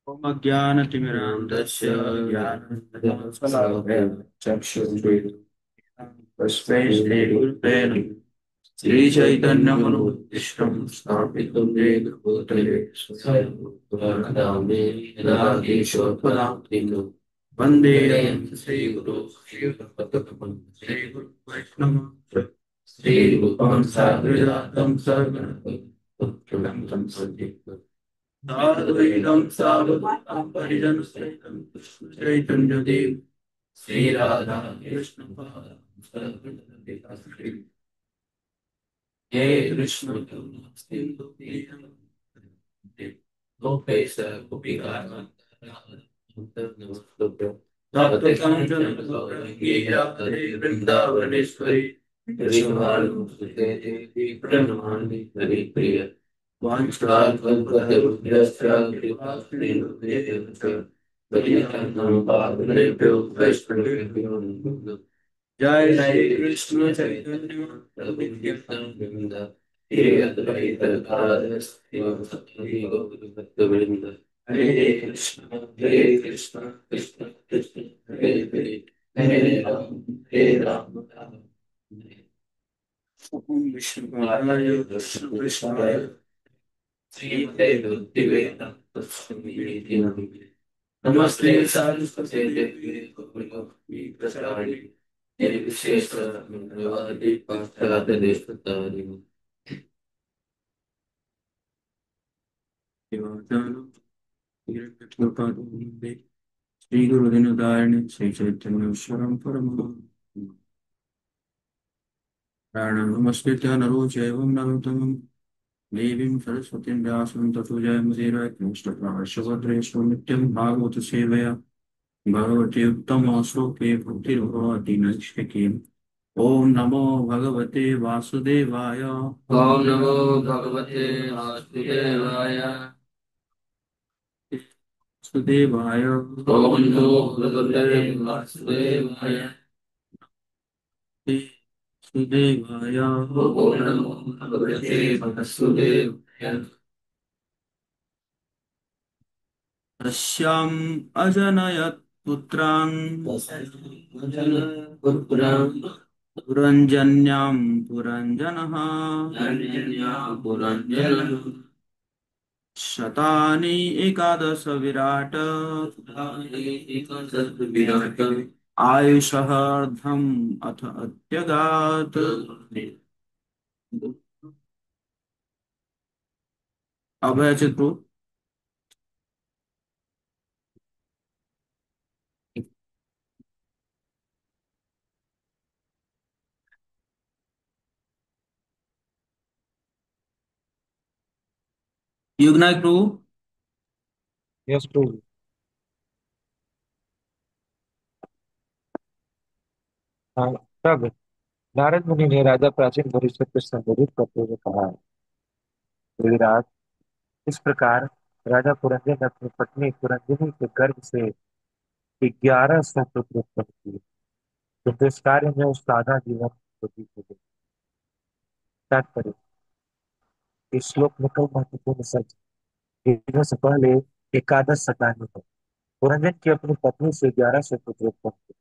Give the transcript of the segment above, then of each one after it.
ज्ञानतिमिरान्धस्य ज्ञानाञ्जनशलाकया चक्षुरुन्मीलितं तस्मै श्रीगुरुवे नमः। श्रीचैतन्यमनोभीष्टं स्थापितं येन भूतले स्वयं रूपकदा मे यदा ईश्वरपदां वन्देऽहं श्रीगुरो श्रीयुतपदकमलं श्रीगुरुवैष्णवं श्रीरूपं साग्रजातं सर्वं साद्वैतं सावधूतं परिजनसहितं चैतन्यदेव श्रीराधा कृष्ण हे कृष्ण करुणा सिंधु गोपेश गोपिका तप्त कांचन गौरंगी राधे वृंदावनेश्वरी श्रीमानुसुते देवी प्रणमामि हरिप्रिय वाञ्छाकल्पतरुभ्यश्च कृपासिन्धुभ्यश्च पतितानां पावनेभ्यो वैष्णवेभ्यो नमो नमः। जय श्री कृष्ण चैतन्य प्रभु नित्यानंद हे अद्वैत गदाधर श्रीवासादि गौरभक्तवृंद हरे कृष्ण कृष्ण कृष्ण हरे हरे हरे राम राम ओम विष्णुपादाय कृष्ण कृष्णाय श्रीमते भक्तिवेदांत नमस्ते सारस्वते देवी गौरवाणी प्रचारिणी निर्विशेष शून्यवादी पाश्चात्य देशतारिणी श्री गुरुदिनदारिणे श्री चैतन्येश्वरं परमहंसं नमस्कृत्य नरो चैवं नरोत्तमं देवीं सरस्वतीं व्यासं ततो जयमुदीरयेष्टप्रहर्षभद्रेषु नित्यं भागवत सेवया भगवती उत्तम श्लोके भक्तिर्भवति नैष्ठिकीम्। ओम नमो भगवते वासुदेवाय ओम नमो भगवते वासुदेवाय। सुदेवाय ओम नमो भगवते वासुदेवाय। सुदेवाय ओम नमो भगवते वासुदेवाय। तस्याम् अजनयत् पुत्रान् पुत्रान् पुरञ्जन्यां पुरञ्जनः पुरञ्जनः शतानि एकादश विराट विराट आयुषः अर्धम् अथ अत्यगात्। अभय चित्रु युगनायक प्रभु। Yes, true. हाँ, तब नारद मुनि ने राजा प्राचीन भविष्य को संबोधित करते हुए कहा, विराट, इस प्रकार राजा पुरंजन अपनी पत्नी पुरंजनी के गर्भ से 1100 पुत्र उत्पन्न किए, किंतु इस कार्य में उसका आधा जीवन व्यतीत हो गया। तात्पर्य, इस श्लोक में कई महत्वपूर्ण सच इनमें से पहले एकादश शतानी है। पुरंजन की अपनी पत्नी से 1100 पुत्र उत्पन्न हुए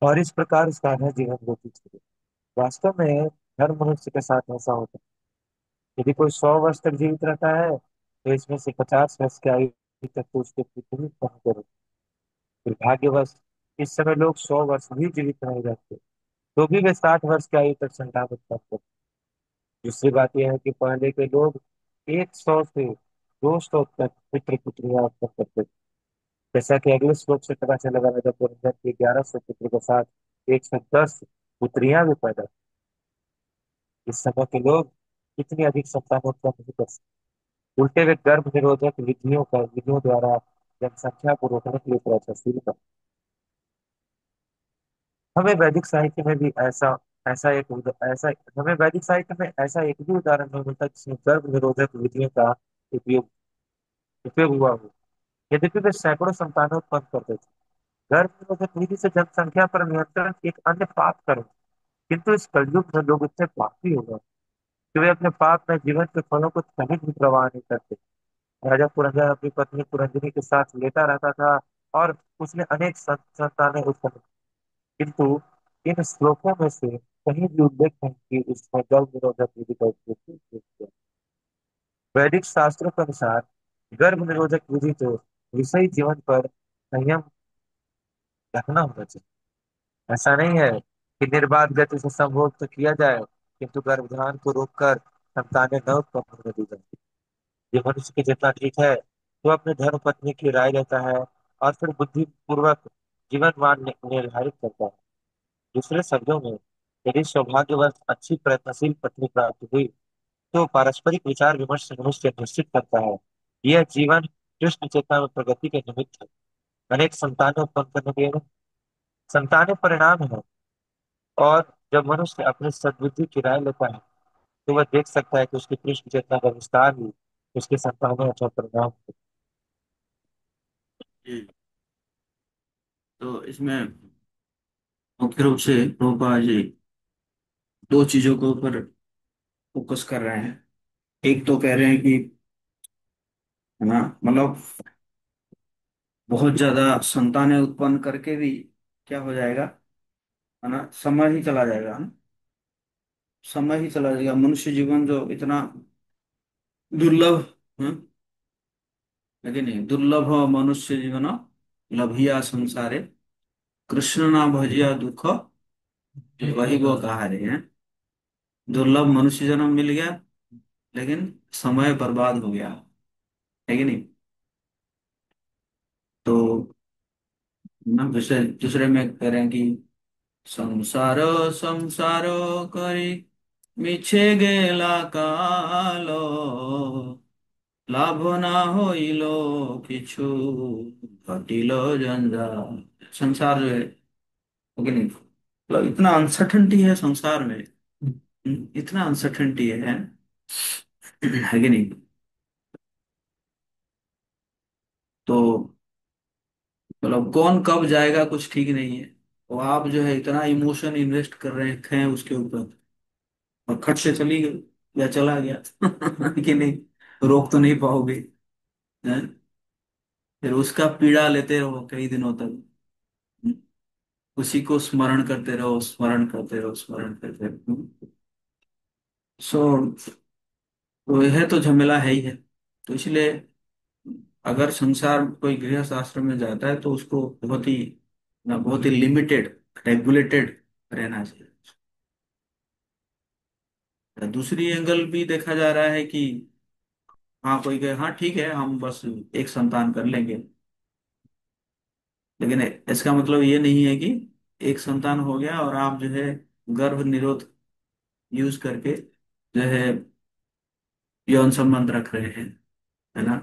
और इस प्रकार उसका आधा जीवन व्यतीत हो गया। वास्तव में हर मनुष्य के साथ ऐसा होता है। यदि कोई 100 वर्ष तक जीवित रहता है तो इसमें से 50 वर्ष की आयु तक तो उसके पुत्र ही कम करो। दुर्भाग्यवश इस समय लोग 100 वर्ष भी जीवित नहीं रहते, तो भी वे 60 वर्ष की आयु तक संतान उत्पन्न करते। दूसरी बात यह है कि पहले के लोग 100 से 200 तक पुत्र पुत्रियां उत्पन्न करते थे। जैसा कि अगले श्लोक से पता चलेगा, राजा पुरंदर के 1100 पुत्र के साथ 110 पुत्रियां भी पैदा हुईं। इस समय के लोग इतनी अधिक संतान उत्पन्न नहीं कर सकते। उल्टे वे गर्भ निरोधक विधियों द्वारा जनसंख्या को रोकने के लिए प्रयत्नशील कर। हमें वैदिक साहित्य में भी ऐसा ऐसा एक उद- ऐसा हमें वैदिक साहित्य में ऐसा एक भी उदाहरण नहीं मिलता जिसमें गर्भ निरोधक विधियों का उपयोग उपयोग हुआ हो। यद्यपि वे सैकड़ों संतानों उत्पन्न करते थे। गर्भ निरोधक विधि से जनसंख्या पर नियंत्रण एक अन्य पाप कर्म, किंतु इस कलयुग में लोग इतने पापी हो गए कि वे अपने पाप में जीवन के फलों को तनिक भी प्रवाह नहीं करते। राजा पुरंदर अपनी पत्नी पुरंजनी के साथ लेटा रहता था और उसने अनेक संतानें उत्पन्न की। किंतु इन श्लोकों में से कहीं भी उल्लेख नहीं कि उसने गर्भ निरोधक विधि का उपयोग किया। वैदिक शास्त्रों के अनुसार गर्भ निरोधक विधि तो विषयी जीवन पर संयम रखना होना चाहिए। ऐसा नहीं है कि निर्बाध गति से संभोग तो किया जाए किंतु गर्भधारण को रोककर संतानें न उत्पन्न होने दी जाए। ये मनुष्य के जितना ठीक है तो अपने धर्म पत्नी की राय लेता है और फिर बुद्धि पूर्वक जीवन मान निर्धारित करता है। दूसरे शब्दों में यदि सौभाग्यवश अच्छी प्रयत्नशील पत्नी प्राप्त हुई तो पारस्परिक विचार विमर्श से मनुष्य निश्चित करता है यह जीवन कृष्ण चेतना में प्रगति के निमित्त है। अनेक संतानें उत्पन्न करने के संतानें परिणाम है। और जब मनुष्य अपने सद्बुद्धि की राय लेता है तो वह देख सकता है कि उसकी कृष्ण चेतना का विस्तार ही उसके संतानों अच्छा परिणाम है। जी। तो इसमें मुख्य रूप से रूपा जी दो चीजों के ऊपर फोकस कर रहे हैं। एक तो कह रहे हैं कि है ना, मतलब बहुत ज्यादा संतानें उत्पन्न करके भी क्या हो जाएगा, है ना, समय ही चला जाएगा, है ना, समय ही चला जाएगा। मनुष्य जीवन जो इतना दुर्लभ है, लेकिन नहीं दुर्लभ मनुष्य जीवन लभिया संसारे, कृष्ण ना भजिया दुख वही वो कहा रहे हैं। दुर्लभ मनुष्य जन्म मिल गया लेकिन समय बर्बाद हो गया, है कि नहीं। तो ना दूसरे दूसरे में कह रहे हैं कि संसार संसार करी मिछे गेला कालो, लाभ ना होइलो किछु घटिलो जंजाल। संसार जो है, हो कि नहीं, मतलब इतना अनसर्टेनिटी है संसार में, इतना अनसर्टेनिटी है कि नहीं। तो मतलब कौन कब जाएगा कुछ ठीक नहीं है। तो आप जो है इतना इमोशन इन्वेस्ट कर रहे हैं उसके ऊपर, और खट से चली गई या चला गया कि नहीं, रोक तो नहीं पाओगे, हैं? फिर उसका पीड़ा लेते रहो कई दिनों तक, उसी को स्मरण करते रहो, स्मरण करते रहो, स्मरण करते रहो। सो तो यह तो झमेला है ही है। तो इसलिए अगर संसार कोई गृहस्थ आश्रम में जाता है तो उसको बहुत ही ना, बहुत ही लिमिटेड रेगुलेटेड रहना चाहिए। दूसरी एंगल भी देखा जा रहा है कि हाँ कोई कहे हाँ ठीक है हम बस एक संतान कर लेंगे, लेकिन इसका मतलब ये नहीं है कि एक संतान हो गया और आप जो है गर्भ निरोध यूज करके जो है यौन संबंध रख रहे हैं, है ना।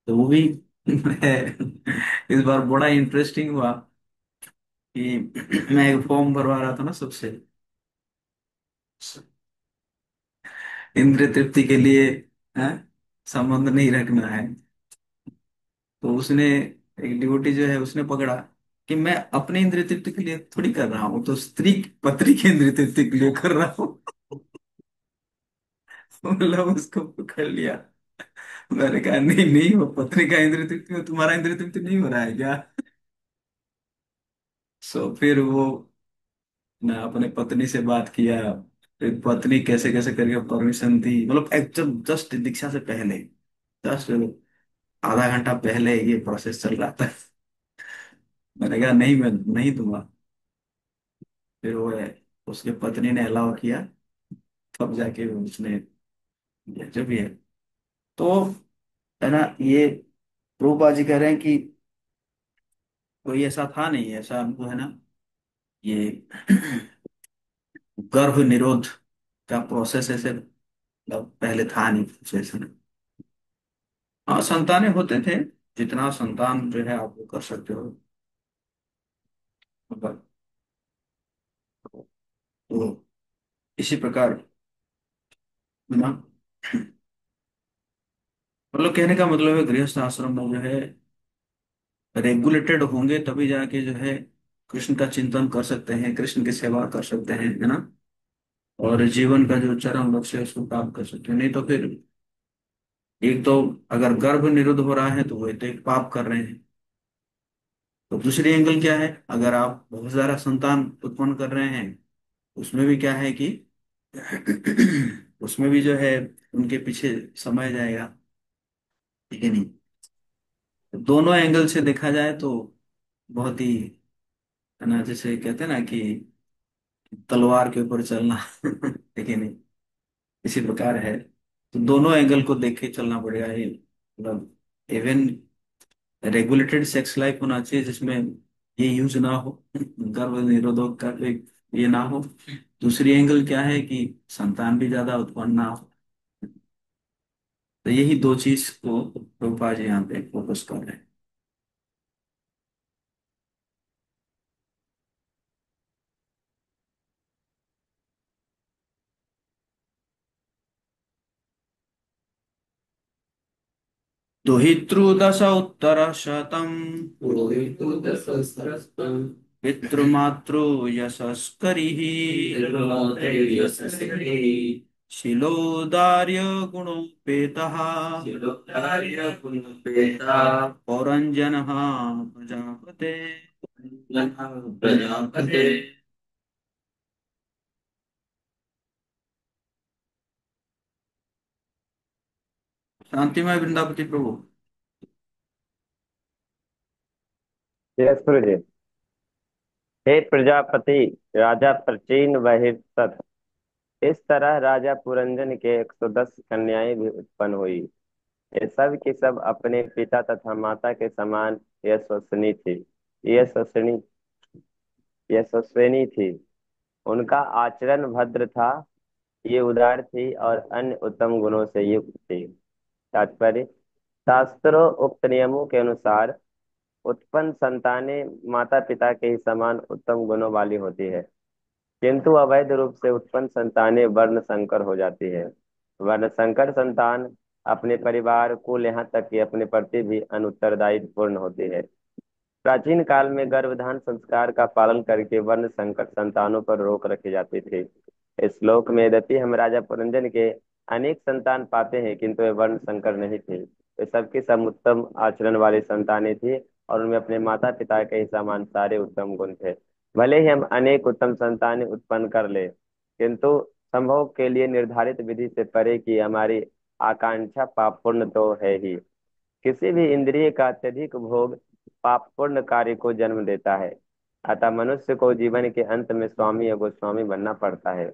तो वो भी है। इस बार बड़ा इंटरेस्टिंग हुआ कि मैं एक फॉर्म भरवा रहा था ना सबसे, इंद्रिय तृप्ति के लिए, है, संबंध नहीं रखना है। तो उसने एक डिवोटी जो है उसने पकड़ा कि मैं अपने इंद्रिय तृप्ति के लिए थोड़ी कर रहा हूँ, तो स्त्री पत्नी के इंद्रिय तृप्ति के लिए कर रहा हूँ। मतलब उसको पकड़ लिया। मैंने कहा नहीं नहीं, वो पत्नी का इंद्रिय तृप्ति में तुम्हारा इंद्रिय तृप्ति नहीं हो रहा है क्या। सो फिर वो ना अपने पत्नी से बात किया, फिर पत्नी कैसे कैसे करके परमिशन दी, मतलब एकदम जस्ट दीक्षा से पहले, जस्ट आधा घंटा पहले ये प्रोसेस चल रहा था। मैंने कहा नहीं मैं नहीं दूंगा। फिर वो है, उसके पत्नी ने अलाउ किया, तब जाके उसने, ये जो भी है। तो है ना, ये रूपा जी कह रहे हैं कि कोई ऐसा था नहीं, ऐसा हमको है ना, ये गर्भ निरोध का प्रोसेस ऐसे मतलब पहले था नहीं कुछ ऐसा ना। हाँ संतानें होते थे, जितना संतान जो है आप वो कर सकते हो, मतलब तो इसी प्रकार ना, मतलब कहने का मतलब है गृहस्थ आश्रम में जो है रेगुलेटेड होंगे तभी जाके जो है कृष्ण का चिंतन कर सकते हैं, कृष्ण की सेवा कर सकते हैं, है ना, और जीवन का जो चरम लक्ष्य है उसको प्राप्त कर सकते हैं। नहीं तो फिर एक तो अगर गर्भ निरुद्ध हो रहा है तो वो तो एक पाप कर रहे हैं। तो दूसरी एंगल क्या है, अगर आप बहुत सारा संतान उत्पन्न कर रहे हैं, उसमें भी क्या है कि उसमें भी जो है उनके पीछे समय जाएगा, ठीक है नहीं। तो दोनों एंगल से देखा जाए तो बहुत ही, है ना, जैसे कहते हैं ना कि तलवार के ऊपर चलना ठीक है नहीं, इसी प्रकार है। तो दोनों एंगल को देख के चलना पड़ेगा, ये मतलब इवन रेगुलेटेड सेक्स लाइफ होना चाहिए जिसमें ये यूज ना हो, गर्भ निरोधक का कोई ये ना हो। दूसरी एंगल क्या है कि संतान भी ज्यादा उत्पन्न ना हो। तो यही दो चीज को प्रभुपाद जी यहाँ पे फोकस कर रहे हैं। दुहितृदश उत्तर शतम पुरोहितो दशस्रस्तं पितृमातृ यशस्करी निर्मातैर्यशस्करी शिलोदार्य गुणोपेतः शिलोकार्य पुनः पौरंजनः प्रजापते। प्रजापते। शांतिमय वृंदावती प्रभु। जय जी। हे प्रजापति, राजा प्रचीन बहिर्सत। इस तरह राजा पुरंजन के 110 कन्याएं भी उत्पन्न हुई। ये सब की सब अपने पिता तथा माता के समान यशस्विनी थी। यशस्विनी यशस्विनी थी। उनका आचरण भद्र था। ये उदार थी और अन्य उत्तम गुणों से युक्त थी। तात्पर्य, शास्त्रों उक्त नियमों के अनुसार उत्पन्न संतानें माता पिता के ही समान उत्तम गुणों वाली होती है, किंतु अवैध रूप से उत्पन्न संतानें वर्ण संकर हो जाती है। वर्ण संकर संतान अपने परिवार कुल यहाँ तक कि अपने प्रति भी अनुत्तरदायित्वपूर्ण होती है। प्राचीन काल में गर्भधान संस्कार का पालन करके वर्ण संकर संतानों पर रोक रखी जाती थी। इस श्लोक में यद्यपि हम राजा पुरंजन के अनेक संतान पाते हैं, किंतु वे वर्ण संकर नहीं थे। वे सबके सब उत्तम आचरण वाली संतानें थी और उनमें अपने माता पिता के ही समान सारे उत्तम गुण थे। भले ही हम अनेक उत्तम संतानें उत्पन्न कर ले, किंतु संभोग के लिए निर्धारित विधि से परे की हमारी आकांक्षा पापपूर्ण तो है ही। किसी भी इंद्रिय का अत्यधिक भोग पापपूर्ण कार्य को जन्म देता है। अतः मनुष्य को जीवन के अंत में स्वामी या गोस्वामी बनना पड़ता है।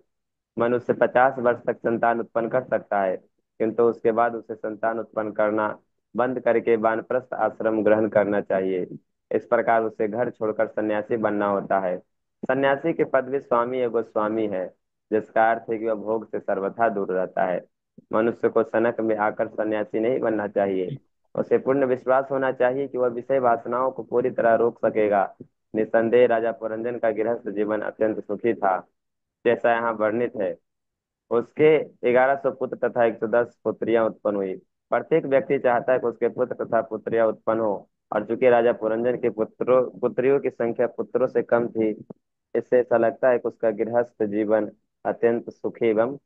मनुष्य 50 वर्ष तक संतान उत्पन्न कर सकता है, किंतु उसके बाद उसे संतान उत्पन्न करना बंद करके वानप्रस्थ आश्रम ग्रहण करना चाहिए। इस प्रकार उसे घर छोड़कर सन्यासी बनना होता है। सन्यासी के पद भी स्वामी या गोस्वामी है, जिसका अर्थ है कि वह भोग से सर्वथा दूर रहता है। मनुष्य को सनक में आकर सन्यासी नहीं बनना चाहिए। उसे पूर्ण विश्वास होना चाहिए कि वह विषय वासनाओं को पूरी तरह रोक सकेगा। निस्संदेह राजा पुरंजन का गृहस्थ जीवन अत्यंत सुखी था, जैसा यहाँ वर्णित है। उसके 1100 पुत्र तथा 110 पुत्रियां उत्पन्न हुई। प्रत्येक व्यक्ति चाहता है कि उसके पुत्र तथा पुत्रियां उत्पन्न हो, और चूंकि राजा पुरंजन के पुत्रियों की संख्या पुत्रों से कम थी, इससे ऐसा लगता है कि उसका गृहस्थ जीवन अत्यंत सुखी एवं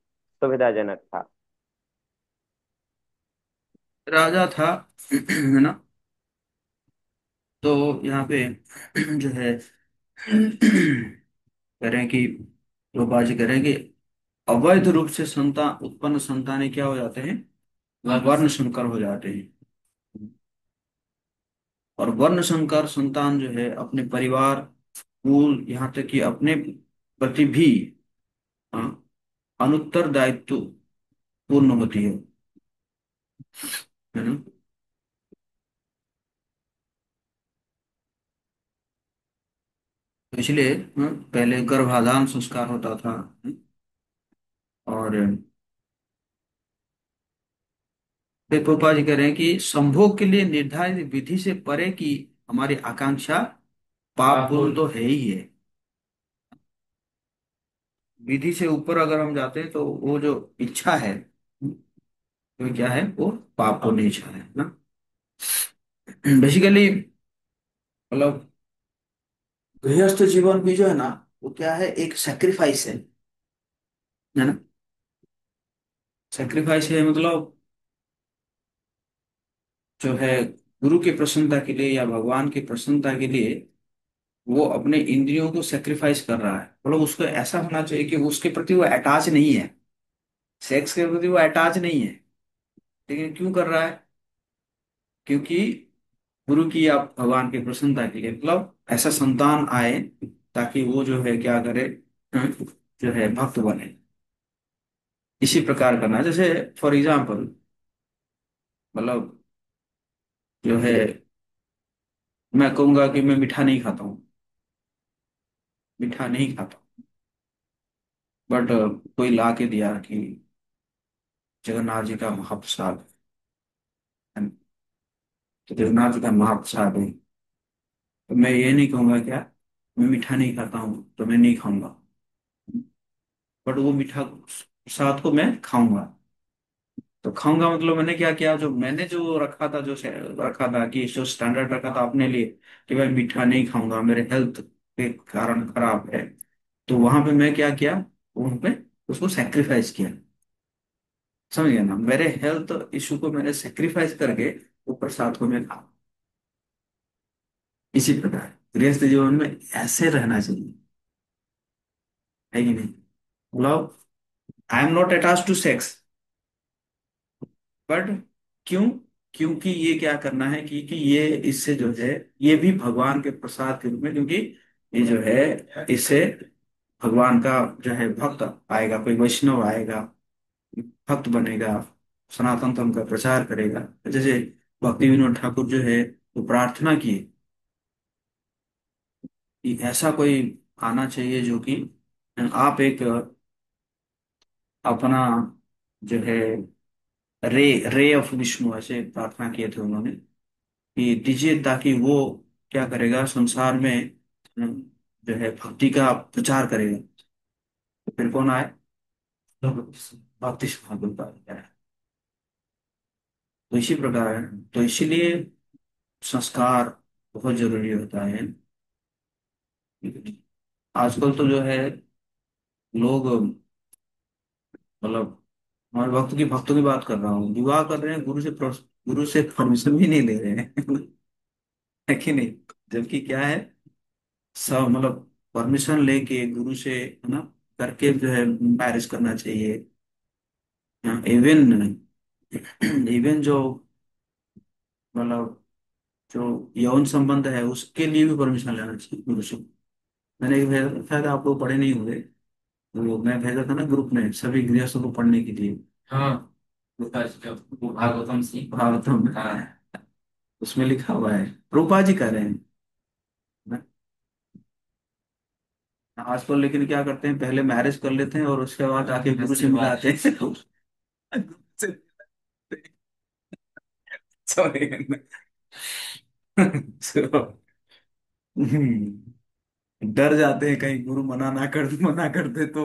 सुविधाजनक था। राजा था है ना। तो यहाँ पे जो है कह रहे हैं कि रूपा जी कह रहे हैं कि अवैध रूप से संतान उत्पन्न संतानें क्या हो जाते हैं, वर्ण संकर हो जाते हैं। और वर्ण संकर संतान जो है अपने परिवार कुल यहाँ तक कि अपने प्रति भी अनुत्तर दायित्व पूर्ण होती है ना। तो इसलिए पहले गर्भाधान संस्कार होता था। और फिर गोपाल जी कह रहे हैं कि संभोग के लिए निर्धारित विधि से परे की हमारी आकांक्षा पाप पूर्ण तो है ही है। विधि से ऊपर अगर हम जाते हैं तो वो जो इच्छा है, वो क्या है, वो पाप पूर्ण इच्छा है ना। बेसिकली मतलब गृहस्थ जीवन भी जो है ना, वो क्या है, एक सेक्रीफाइस है ना। सेक्रीफाइस है मतलब जो है गुरु की प्रसन्नता के लिए या भगवान की प्रसन्नता के लिए वो अपने इंद्रियों को सेक्रीफाइस कर रहा है, मतलब उसको ऐसा होना चाहिए कि उसके प्रति वो अटैच नहीं है, सेक्स के प्रति वो अटैच नहीं है। लेकिन क्यों कर रहा है? क्योंकि गुरु की या भगवान की प्रसन्नता के लिए, मतलब ऐसा संतान आए ताकि वो जो है क्या करे, जो है भक्त बने। इसी प्रकार करना, जैसे फॉर एग्जाम्पल, मतलब जो है मैं कहूंगा कि मैं मीठा नहीं खाता हूँ, मीठा नहीं खाता, बट कोई ला के दिया कि जगन्नाथ जी का महाप्रसाद है, तो जगन्नाथ जी का महाप्रसाद है, तो मैं ये नहीं कहूंगा क्या, मैं मीठा नहीं खाता हूँ तो मैं नहीं खाऊंगा, बट वो मीठा प्रसाद को मैं खाऊंगा। तो खाऊंगा मतलब मैंने क्या किया, जो मैंने जो रखा था, जो रखा था कि जो स्टैंडर्ड रखा था अपने लिए कि भाई मीठा नहीं खाऊंगा, मेरे हेल्थ के कारण खराब है, तो वहां पे मैं क्या किया, वहां पे उसको सेक्रीफाइस किया। समझ गया ना, मेरे हेल्थ इशू को मैंने सेक्रीफाइस करके वो प्रसाद को मैं खा। इसी प्रकार गृहस्थ जीवन में ऐसे रहना चाहिए, है कि नहीं? मतलब I am not attach to sex, but क्यों? क्योंकि ये क्या करना है कि ये इससे जो है, ये भी भगवान के प्रसाद के रूप में, क्योंकि ये जो है इससे भगवान का जो है भक्त आएगा, कोई वैष्णव आएगा, भक्त बनेगा, सनातन धर्म का प्रचार करेगा। जैसे भक्ति विनोद ठाकुर जो है वो प्रार्थना किए कि ऐसा कोई आना चाहिए जो कि आप एक अपना जो है रे रे ऑफ विष्णु, ऐसे प्रार्थना किए थे उन्होंने कि दीजिए, ताकि वो क्या करेगा, संसार में जो है भक्ति का प्रचार करेगा। तो फिर कौन आए? भक्ति ठाकुर का। तो इसी प्रकार है, तो इसीलिए संस्कार बहुत जरूरी होता है। आजकल तो जो है लोग, मतलब हमारे भक्तों की बात कर रहा हूँ, विवाह कर रहे हैं गुरु से परमिशन भी नहीं ले रहे हैं। है कि नहीं? जबकि क्या है, सब मतलब परमिशन लेके गुरु से, है ना, करके जो है मैरिज करना चाहिए। इवन इवन जो मतलब जो यौन संबंध है उसके लिए भी परमिशन लेना चाहिए गुरु से। मैंने एक भेजा, शायद आप लोग पढ़े नहीं होंगे, तो मैं भेजा था ना ग्रुप में सभी गृहस्थों को पढ़ने के लिए। हाँ, वो भागवतम सी भागवतम, हाँ, उसमें लिखा हुआ है, रूपा जी कह रहे हैं ना। आजकल लेकिन क्या करते हैं, पहले मैरिज कर लेते हैं और उसके बाद आके गुरु से मिलाते हैं। सॉरी। डर जाते हैं कहीं गुरु मना कर दे तो।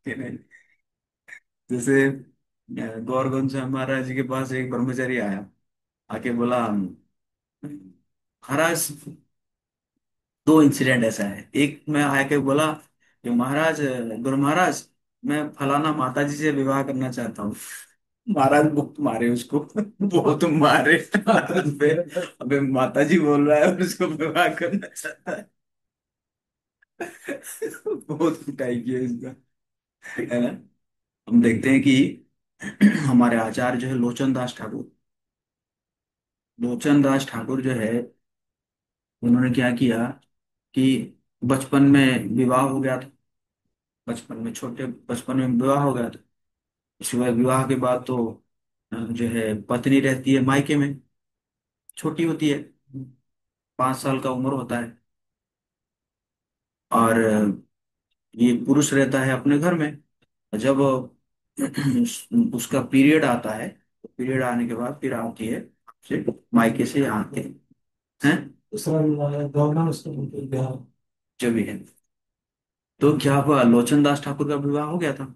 कि नहीं? जैसे गौरगंज से महाराज जी के पास एक ब्रह्मचारी आया, आके बोला, महाराज दो इंसिडेंट ऐसा है, एक में आके बोला कि महाराज, गुरु महाराज, मैं फलाना माता जी से विवाह करना चाहता हूँ। महाराज बहुत मारे उसको, बहुत मारे। अबे अबे माता जी बोल रहा है और उसको विवाह करना चाहता है। बहुत पिटाई की है इसका, है ना। हम देखते हैं कि हमारे आचार्य जो है लोचन दास ठाकुर, लोचन दास ठाकुर जो है, उन्होंने क्या किया कि बचपन में विवाह हो गया था, बचपन में छोटे बचपन में विवाह हो गया था। उसके बाद विवाह के बाद तो जो है पत्नी रहती है मायके में, छोटी होती है, 5 साल का उम्र होता है, और ये पुरुष रहता है अपने घर में। जब उसका पीरियड आता है, तो पीरियड आने के बाद फिर आती है से मायके से आते हैं, जो भी है। तो क्या हुआ, लोचन दास ठाकुर का विवाह हो गया था।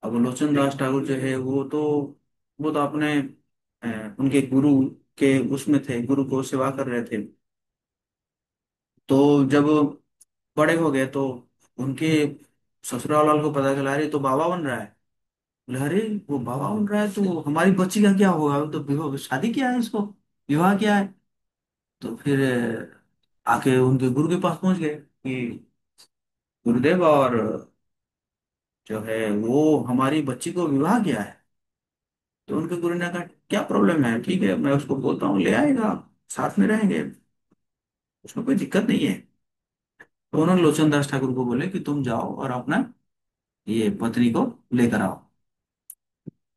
अब लोचन दास ठाकुर जो है वो तो अपने उनके गुरु के उसमें थे, गुरु को सेवा कर रहे थे। तो जब बड़े हो गए तो उनके ससुराल वालों को पता चला, अरे ये तो बाबा बन रहा है। बोले अरे वो बाबा बन रहा है तो हमारी बच्ची का क्या होगा, वो तो विवाह शादी किया है इसको, विवाह किया है। तो फिर आके उनके गुरु के पास पहुंच गए कि गुरुदेव, और जो है वो हमारी बच्ची को विवाह किया है। तो उनके गुरु ने कहा क्या प्रॉब्लम है, ठीक है मैं उसको बोलता हूँ ले आएगा, साथ में रहेंगे, उसमें कोई दिक्कत नहीं है। तो उन्होंने लोचन दास ठाकुर को बोले कि तुम जाओ और अपना ये पत्नी को लेकर आओ।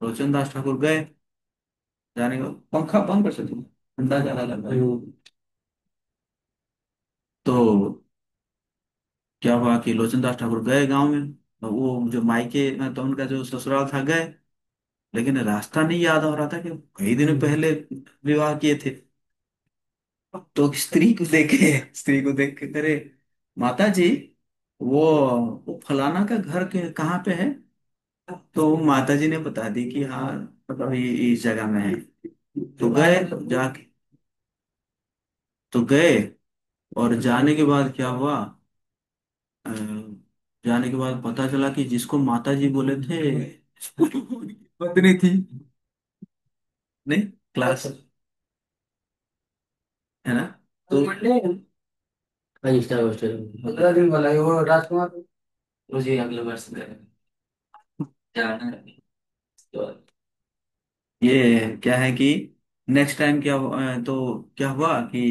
लोचन दास ठाकुर गए, जाने का पंखा बंद कर सकते हो? ठंडा ज्यादा लग रहा है। तो क्या हुआ कि लोचन दास ठाकुर गए गांव में, तो वो जो मायके तो उनका जो ससुराल था गए, लेकिन रास्ता नहीं याद हो रहा था कि कई दिन पहले विवाह किए थे। तो स्त्री को देख के करे, माता जी वो वो फलाना का घर के कहाँ पे है। तो माता जी ने बता दी कि हाँ मतलब ये इस जगह में है। तो गए, जाके तो गए, और जाने के बाद क्या हुआ, अ, जाने के बाद पता चला कि जिसको माता जी बोले थे उनकी पत्नी थी। नहीं, क्लास है ना। तो रजिस्टर वजिस्टर 15 दिन वाला है वो राजकुमार। मुझे अगले वर्ष में जाना है। तो ये क्या है कि नेक्स्ट टाइम क्या तो क्या हुआ कि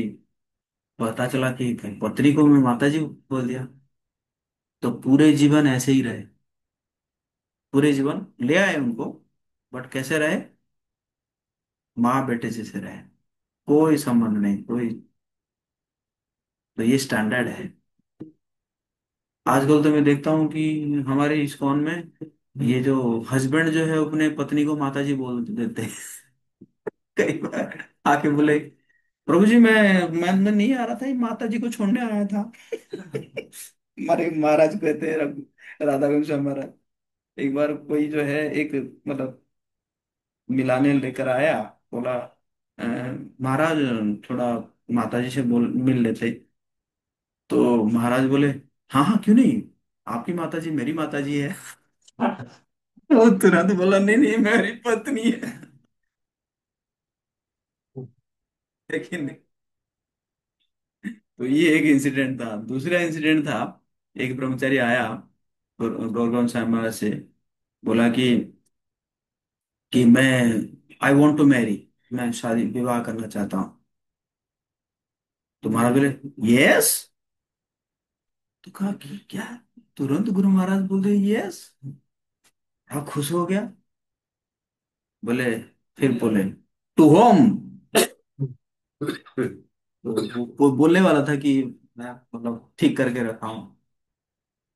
पता चला कि पत्नी को मैं माता जी बोल दिया। तो पूरे जीवन ऐसे ही रहे, पूरे जीवन ले आए उनको, बट कैसे रहे, माँ बेटे जैसे रहे, कोई संबंध नहीं कोई। तो ये स्टैंडर्ड है। आजकल तो मैं देखता हूँ कि हमारे इस्कॉन में ये जो हस्बैंड जो है अपने पत्नी को माता जी बोल देते हैं। कई बार आके बोले प्रभु जी मैं नहीं आ रहा था, ये माता जी को छोड़ने आया था। हमारे महाराज कहते हैं राधा गोविंद महाराज, एक बार कोई जो है एक मतलब मिलाने लेकर आया, बोला महाराज थोड़ा माता जी से बोल मिल लेते। तो महाराज बोले हाँ हाँ क्यों नहीं, आपकी माता जी मेरी माता जी है। वो तुरंत बोला नहीं नहीं मेरी पत्नी है। लेकिन तो ये एक इंसिडेंट था। दूसरा इंसिडेंट था, एक ब्रह्मचारी आया गौरगौन साहब महाराज से, बोला कि मैं आई वॉन्ट टू मैरी, मैं शादी विवाह करना चाहता हूँ। तो महाराज बोले यस। तो कहा कि क्या, तुरंत गुरु महाराज बोल रहे यस, बड़ा खुश हो गया। बोले, फिर बोले टू होम। वो बोलने वाला था कि मैं मतलब ठीक करके रखा हूँ।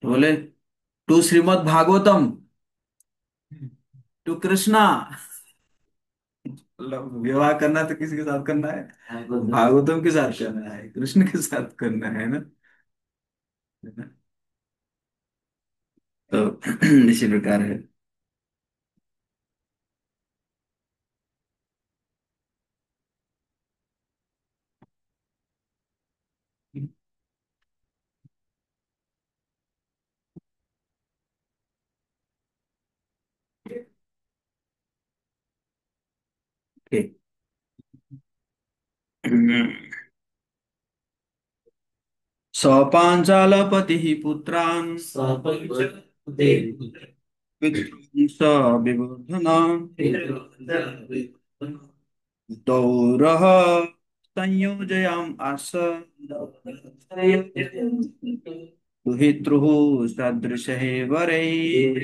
तो बोले टू श्रीमद् भागवतम, टू कृष्णा। मतलब विवाह करना तो किसके साथ करना है, भागवतम के साथ करना है, कृष्ण के साथ करना है ना। है ना? तो इसी प्रकार है। ठीक। सपांचालपतिः पुत्रान् सरपंच देव पितॄन् स विवर्धनान् दौरः संयोजयाम् आस दुहितृः सदृशः वरैः।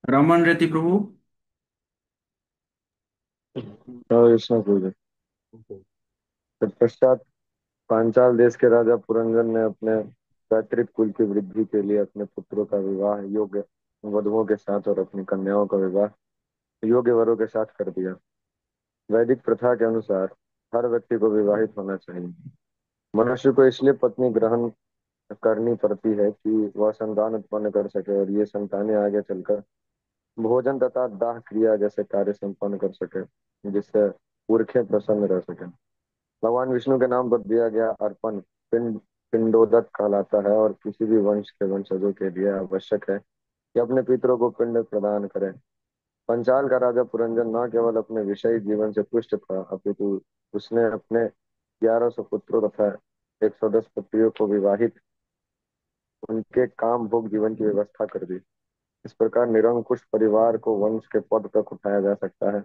रमन रति प्रभु। और इसमें पूछे तत्पश्चात पांचाल देश के राजा पुरंजन ने अपने पैतृक कुल की वृद्धि के लिए अपने पुत्रों का विवाह योग्य वधुओं के साथ और अपनी कन्याओं का विवाह योग्य वरों के साथ कर दिया। वैदिक प्रथा के अनुसार हर व्यक्ति को विवाहित होना चाहिए। मनुष्य को इसलिए पत्नी ग्रहण करनी पड़ती है कि वह संतान उत्पन्न कर सके और ये संतानें आगे चलकर भोजन तथा दाह क्रिया जैसे कार्य संपन्न कर सके, जिससे पुरखे प्रसन्न रह सके। भगवान विष्णु के नाम पर दिया गया अर्पण पिंड पिंडोदक कहलाता है और किसी भी वंश के वंशजों के लिए आवश्यक है कि अपने पितरों को पिंड प्रदान करें। पंचाल का राजा पुरंजन न केवल अपने विषयी जीवन से तुष्ट था, अपितु उसने अपने 1100 पुत्रों तथा 110 पुत्रियों को विवाहित उनके काम भोग जीवन की व्यवस्था कर दी। इस प्रकार निरंकुश परिवार को वंश के पद तक उठाया जा सकता है।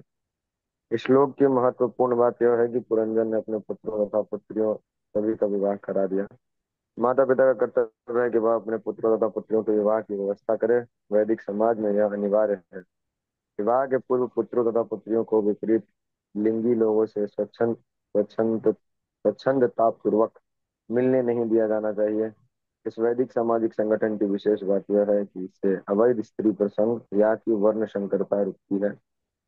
इस श्लोक की महत्वपूर्ण बात यह है कि पुरंजन ने अपने पुत्रों तथा पुत्रियों सभी का विवाह करा दिया। माता पिता का कर्तव्य है कि वह अपने पुत्रों तथा पुत्रियों के विवाह की व्यवस्था करे। वैदिक समाज में यह अनिवार्य है। विवाह के पूर्व पुत्रों तथा पुत्रियों को विपरीत लिंगी लोगों से स्वच्छंदता पूर्वक मिलने नहीं दिया जाना चाहिए। इस वैदिक सामाजिक संगठन की विशेष बात यह है कि इससे अवैध स्त्री प्रसंग या की वर्ण संकरता रुकती है,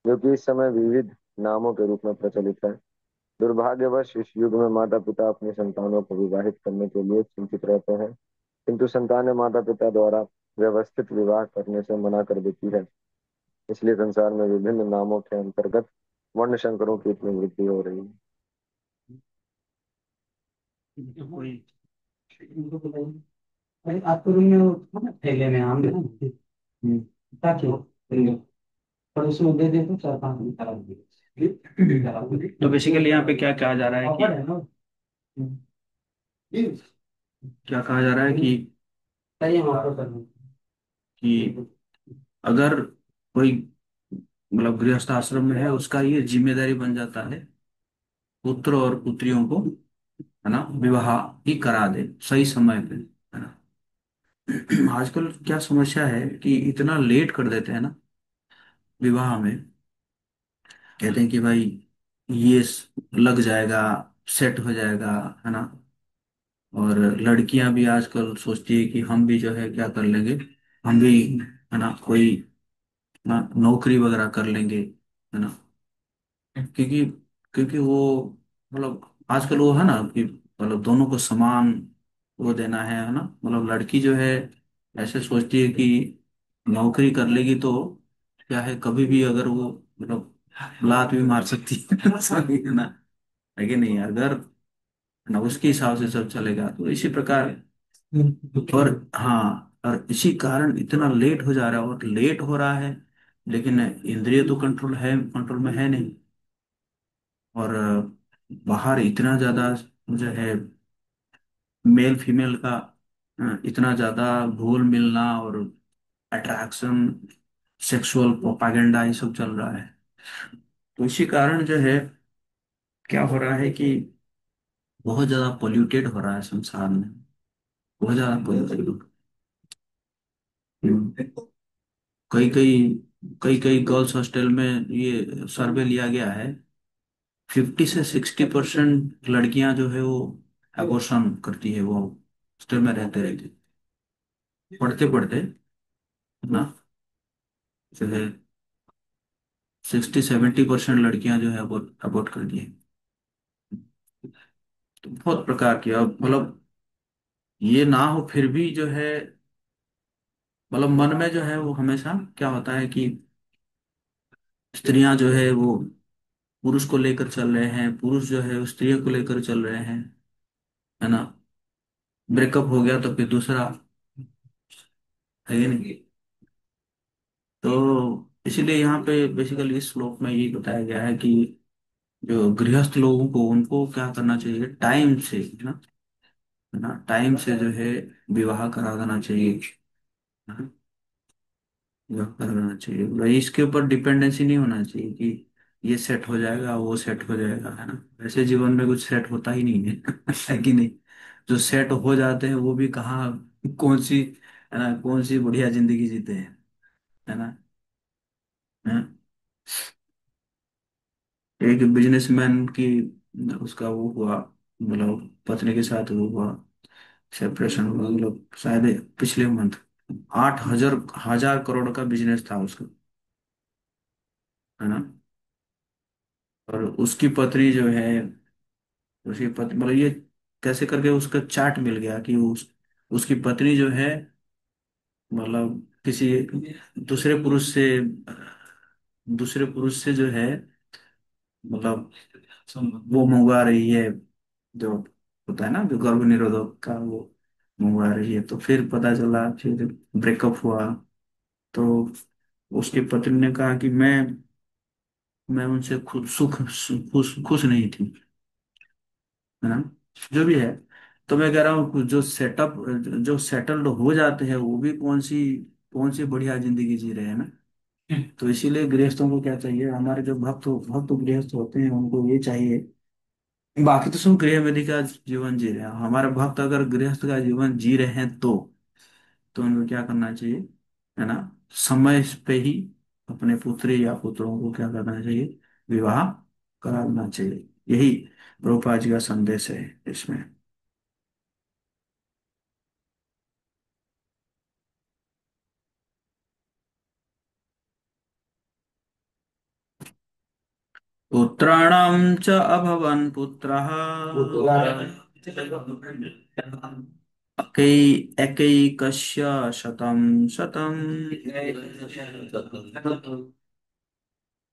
जो कि इस समय विविध नामों के रूप में प्रचलित है। दुर्भाग्यवश इस युग में माता पिता अपनी संतानों को विवाहित करने के लिए चिंतित रहते हैं, किंतु संतानें माता पिता द्वारा व्यवस्थित विवाह करने से मना कर देती है। इसलिए संसार में विभिन्न नामों के अंतर्गत वर्ण संकरों की इतनी वृद्धि हो रही है। वही। इनको बताइए। अरे आपके रूम में वो था ना, थैले में आम ना, ताकि पर उसमें दे दे तो 4-5 दिन खराब दिए। तो बेसिकली यहाँ पे क्या कहा जा रहा है ऑफर कि है ना। क्या कहा जा रहा है सही है, ऑफर करना। कि अगर कोई मतलब गृहस्थ आश्रम में है, उसका ये जिम्मेदारी बन जाता है पुत्र और पुत्रियों को, है ना, विवाह ही करा दे सही समय पे, है ना। आजकल क्या समस्या है कि इतना लेट कर देते हैं ना विवाह में। कहते हैं कि भाई ये लग जाएगा, सेट हो जाएगा, है ना। और लड़कियां भी आजकल सोचती है कि हम भी जो है क्या कर लेंगे, हम भी, है ना, कोई ना नौकरी वगैरह कर लेंगे, है ना। क्योंकि क्योंकि वो मतलब आजकल वो है ना कि मतलब दोनों को समान वो देना है ना। मतलब लड़की जो है ऐसे सोचती है कि नौकरी कर लेगी तो क्या है, कभी भी अगर वो मतलब लात भी मार सकती है सही है ना, है कि नहीं। अगर ना उसके हिसाब से सब चलेगा तो इसी प्रकार। और हाँ, और इसी कारण इतना लेट हो जा रहा है, और लेट हो रहा है लेकिन इंद्रिय तो कंट्रोल में है नहीं। और बाहर इतना ज्यादा जो है मेल फीमेल का इतना ज्यादा घुल मिलना और अट्रैक्शन, सेक्सुअल प्रोपागेंडा ये सब चल रहा है। तो इसी कारण जो है क्या हो रहा है कि बहुत ज्यादा पोल्यूटेड हो रहा है संसार में, बहुत ज्यादा पोल्यूटेड। कई कई कई कई गर्ल्स हॉस्टल में ये सर्वे लिया गया है, 50 से 60% लड़कियां जो है वो अबॉर्शन करती है, वो हॉस्टल में रहते रहते पढ़ते पढ़ते ना, जो है 60-70% लड़कियां जो है अबॉर्ट अबॉर्ट कर दी है। तो बहुत प्रकार की, अब मतलब ये ना हो फिर भी जो है मतलब मन में जो है वो हमेशा क्या होता है कि स्त्रियां जो है वो पुरुष को लेकर चल रहे हैं, पुरुष जो है वो स्त्रियों को लेकर चल रहे हैं, है ना। ब्रेकअप हो गया तो फिर दूसरा, है कि नहीं। तो इसीलिए यहाँ पे बेसिकली इस श्लोक में ये बताया गया है कि जो गृहस्थ लोगों को उनको क्या करना चाहिए, टाइम से, है ना, टाइम से जो है विवाह करा देना चाहिए, है ना, विवाह करा देना चाहिए। भाई इसके ऊपर डिपेंडेंसी नहीं होना चाहिए कि ये सेट हो जाएगा वो सेट हो जाएगा, है ना। वैसे जीवन में कुछ सेट होता ही नहीं है है कि नहीं। जो सेट हो जाते हैं वो भी कहाँ, कौन सी, है ना, कौन सी बढ़िया जिंदगी जीते हैं, है ना। हाँ? एक बिजनेसमैन की उसका वो हुआ, मतलब पत्नी के साथ वो हुआ, सेपरेशन हुआ, मतलब शायद पिछले मंथ 8,000 करोड़ का बिजनेस था उसका, है ना। और उसकी पत्नी जो है, उसकी पत्नी मतलब ये कैसे करके उसका चार्ट मिल गया कि उसकी पत्नी जो है मतलब किसी दूसरे पुरुष से जो है मतलब वो मंगवा रही है जो होता है ना, जो गर्भ निरोधक का वो मंगवा रही है। तो फिर पता चला, फिर ब्रेकअप हुआ। तो उसकी पत्नी ने कहा कि मैं उनसे खुद खुश खुश नहीं थी, है ना, जो भी है। तो मैं कह रहा हूँ जो सेटअप, जो सेटल्ड हो जाते हैं वो भी कौन सी बढ़िया जिंदगी जी रहे हैं ना। तो इसीलिए गृहस्थों को क्या चाहिए, हमारे जो भक्त भक्त गृहस्थ होते हैं उनको ये चाहिए, बाकी तो सब गृह विधि का जीवन जी रहे हैं, हमारे भक्त अगर गृहस्थ का जीवन जी रहे हैं तो उनको क्या करना चाहिए, है ना, समय पे ही अपने पुत्री या पुत्रों को क्या करना चाहिए, विवाह कराना चाहिए। यही प्रभुपाद जी का संदेश है इसमें। पुत्राणां च अभवन् पुत्रः एकैकस्य शतं शतं,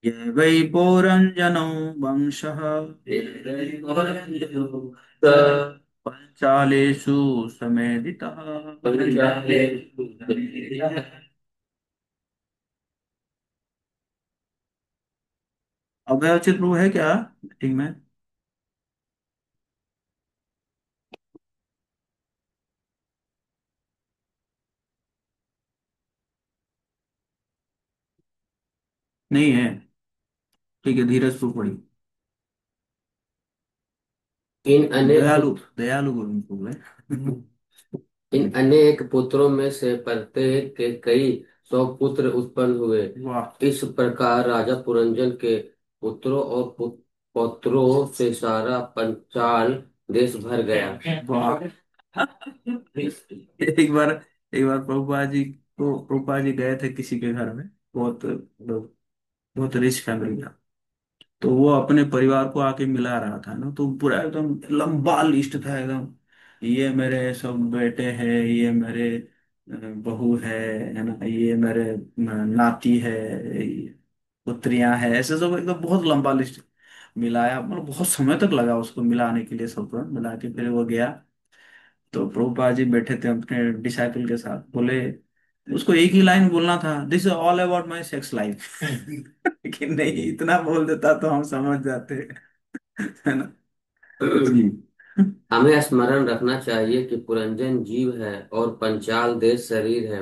ये वै पौरञ्जनौ वंशः पञ्चालेषु समेधितः। अव्यवचित रूप है क्या मीटिंग में? नहीं है? ठीक है, धीरज पूर्वक पढ़िए। इन अनेक दयालु, पुत्र दयालु गुरु है। इन अनेक पुत्रों में से प्रत्येक के कई सौ पुत्र उत्पन्न हुए। वाह। इस प्रकार राजा पुरंजन के पुत्रों और पौत्रों से सारा पंचाल देश भर गया। वाह। एक बार प्रभुपाद जी गए थे किसी के घर में, बहुत बहुत रिच फैमिली का। तो वो अपने परिवार को आके मिला रहा था ना, तो पूरा एकदम लंबा लिस्ट था एकदम, ये मेरे सब बेटे हैं, ये मेरे बहू है ना, ये मेरे नाती है, ये पुत्रियां हैं, ऐसे सब एकदम बहुत लंबा लिस्ट मिलाया। मतलब बहुत समय तक लगा उसको मिलाने के लिए, सबको मिला के फिर वो गया। तो प्रभुपाद जी बैठे थे अपने डिसाइपल के साथ, बोले उसको एक ही लाइन बोलना था, this is all about my sex life. लेकिन नहीं, इतना बोल देता तो हम समझ जाते, है ना। जी। हमें स्मरण रखना चाहिए कि पुरंजन जीव है और पंचाल देश शरीर है।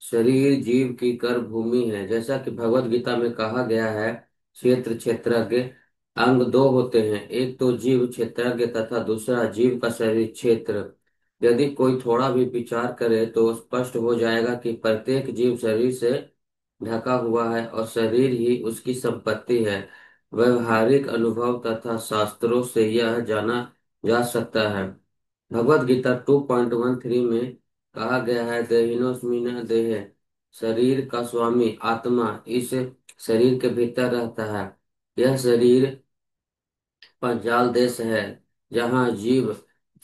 शरीर जीव की कर्म भूमि है, जैसा कि भगवत गीता में कहा गया है। क्षेत्र क्षेत्रज्ञ अंग दो होते हैं, एक तो जीव क्षेत्रज्ञ तथा दूसरा जीव का शरीर क्षेत्र। यदि कोई थोड़ा भी विचार करे तो स्पष्ट हो जाएगा कि प्रत्येक जीव शरीर से ढका हुआ है और शरीर ही उसकी संपत्ति है। व्यवहारिक अनुभव तथा शास्त्रों से यह जाना जा सकता है। भगवत गीता 2.13 में कहा गया है, देहिनोस्मिन देह, शरीर का स्वामी आत्मा इस शरीर के भीतर रहता है। यह शरीर पंचाल देश है, जहाँ जीव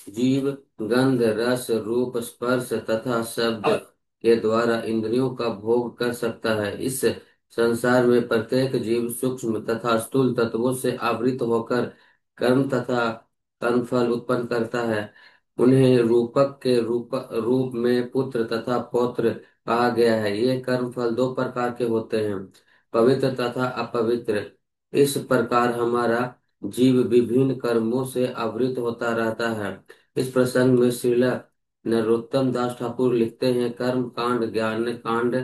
जीव गंध रस रूप स्पर्श तथा शब्द के द्वारा इंद्रियों का भोग कर सकता है। इस संसार में प्रत्येक जीव सूक्ष्म तथा स्थूल तत्वों से आवृत होकर कर्म तथा कर्मफल उत्पन्न करता है। उन्हें रूपक के रूप में पुत्र तथा पौत्र कहा गया है। ये कर्मफल दो प्रकार के होते हैं, पवित्र तथा अपवित्र। इस प्रकार हमारा जीव विभिन्न कर्मों से आवृत होता रहता है। इस प्रसंग में श्रील नरोत्तम दास ठाकुर लिखते हैं, कर्म कांड ज्ञान कांड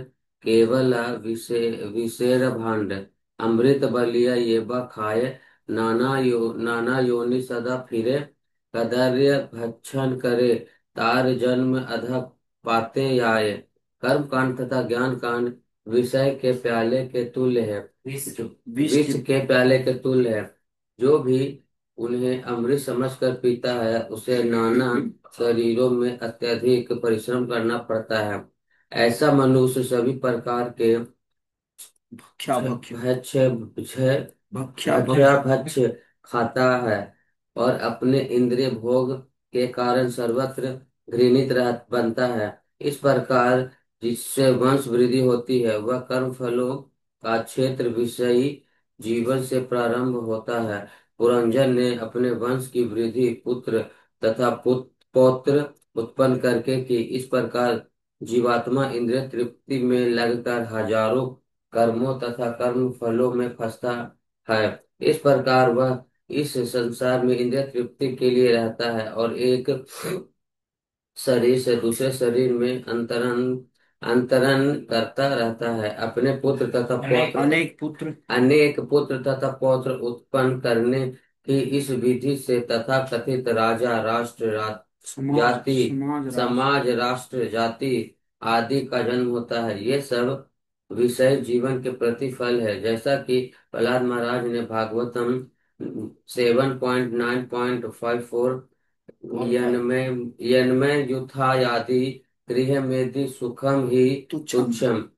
केवल विषेर भांड, अमृत बलिया ये खाए, नाना योनि सदा फिरे, कदर्य भक्षण करे, तार जन्म अधः पाते आए। कर्म कांड तथा ज्ञान कांड विषय के प्याले के तुल्य है, विष विष की। के प्याले के तुल्य है। जो भी उन्हें अमृत समझकर पीता है उसे नाना शरीरों में अत्यधिक परिश्रम करना पड़ता है। ऐसा मनुष्य सभी प्रकार के भक्ष्या भक्ष्य भक्ष्य भक्ष्य भक्ष्या भक्ष्य भक्ष्य। भक्ष्य खाता है और अपने इंद्रिय भोग के कारण सर्वत्र घृणित बनता है। इस प्रकार जिससे वंश वृद्धि होती है वह कर्म फलों का क्षेत्र विषयी जीवन से प्रारंभ होता है। पुरंजन ने अपने वंश की वृद्धि पुत्र तथा पौत्र उत्पन्न करके कि इस प्रकार जीवात्मा इंद्रिय तृप्ति में लगकर हजारों कर्मों तथा कर्म फलों में फंसता है। इस प्रकार वह इस संसार में इंद्रिय तृप्ति के लिए रहता है और एक शरीर से दूसरे शरीर में अंतरण अंतरण करता रहता है। अपने पुत्र तथा अनेक पुत्र अनेक पुत्र तथा पौत्र उत्पन्न करने की इस विधि से तथा कथित राजा राष्ट्र समाज जाति समाज राष्ट्र। समाज राष्ट्र जाति आदि का जन्म होता है। ये सब विषय जीवन के प्रतिफल है, जैसा कि प्रहलाद महाराज ने भागवतम 7.9.54 और क्या? यन्मे युथायादि गृह मेदि सुखम ही तुच्छम। तुच्छम।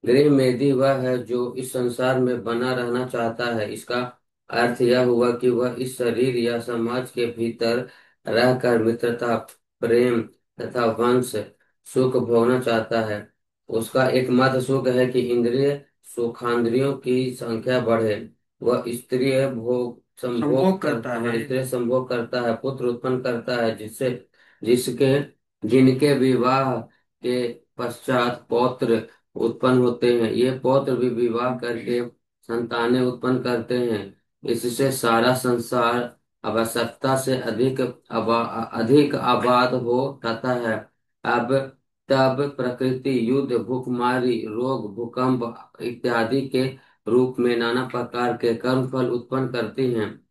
गृह मेदि वह है जो इस संसार में बना रहना चाहता है। इसका अर्थ यह हुआ कि वह इस शरीर या समाज के भीतर रहकर मित्रता, प्रेम तथा वंश सुख भोगना चाहता है। उसका एकमात्र सुख है कि इंद्रिय सुखांद्रियों की संख्या बढ़े। वह स्त्रीय भोग संभोग संभोग कर करता हाँ, है। स्त्रीय संभोग करता है, पुत्र उत्पन्न करता है, जिससे जिसके जिनके विवाह के पश्चात पौत्र उत्पन्न होते हैं। ये पौत्र भी विवाह करके संतानें उत्पन्न करते हैं। इससे सारा संसार आवश्यकता से अधिक आबाद हो जाता है। अब तब प्रकृति युद्ध, भूखमारी, रोग, भूकंप इत्यादि के रूप में नाना प्रकार के कर्म फल उत्पन्न करती हैं।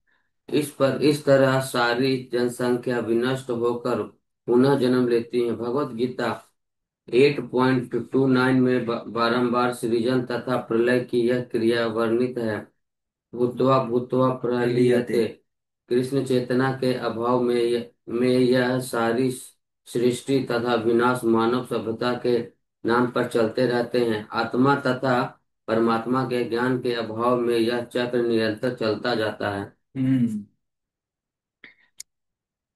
इस तरह सारी जनसंख्या विनष्ट होकर पुनः जन्म लेती है। भगवत गीता 8.29 में बारंबार सृजन तथा प्रलय की यह क्रिया वर्णित है। भूत्वा भूत्वा प्रलीयते। प्रलीयते। कृष्ण चेतना के अभाव में यह सारी सृष्टि तथा विनाश मानव सभ्यता के नाम पर चलते रहते हैं। आत्मा तथा परमात्मा के ज्ञान के अभाव में यह चक्र निरंतर चलता जाता है। हम्म।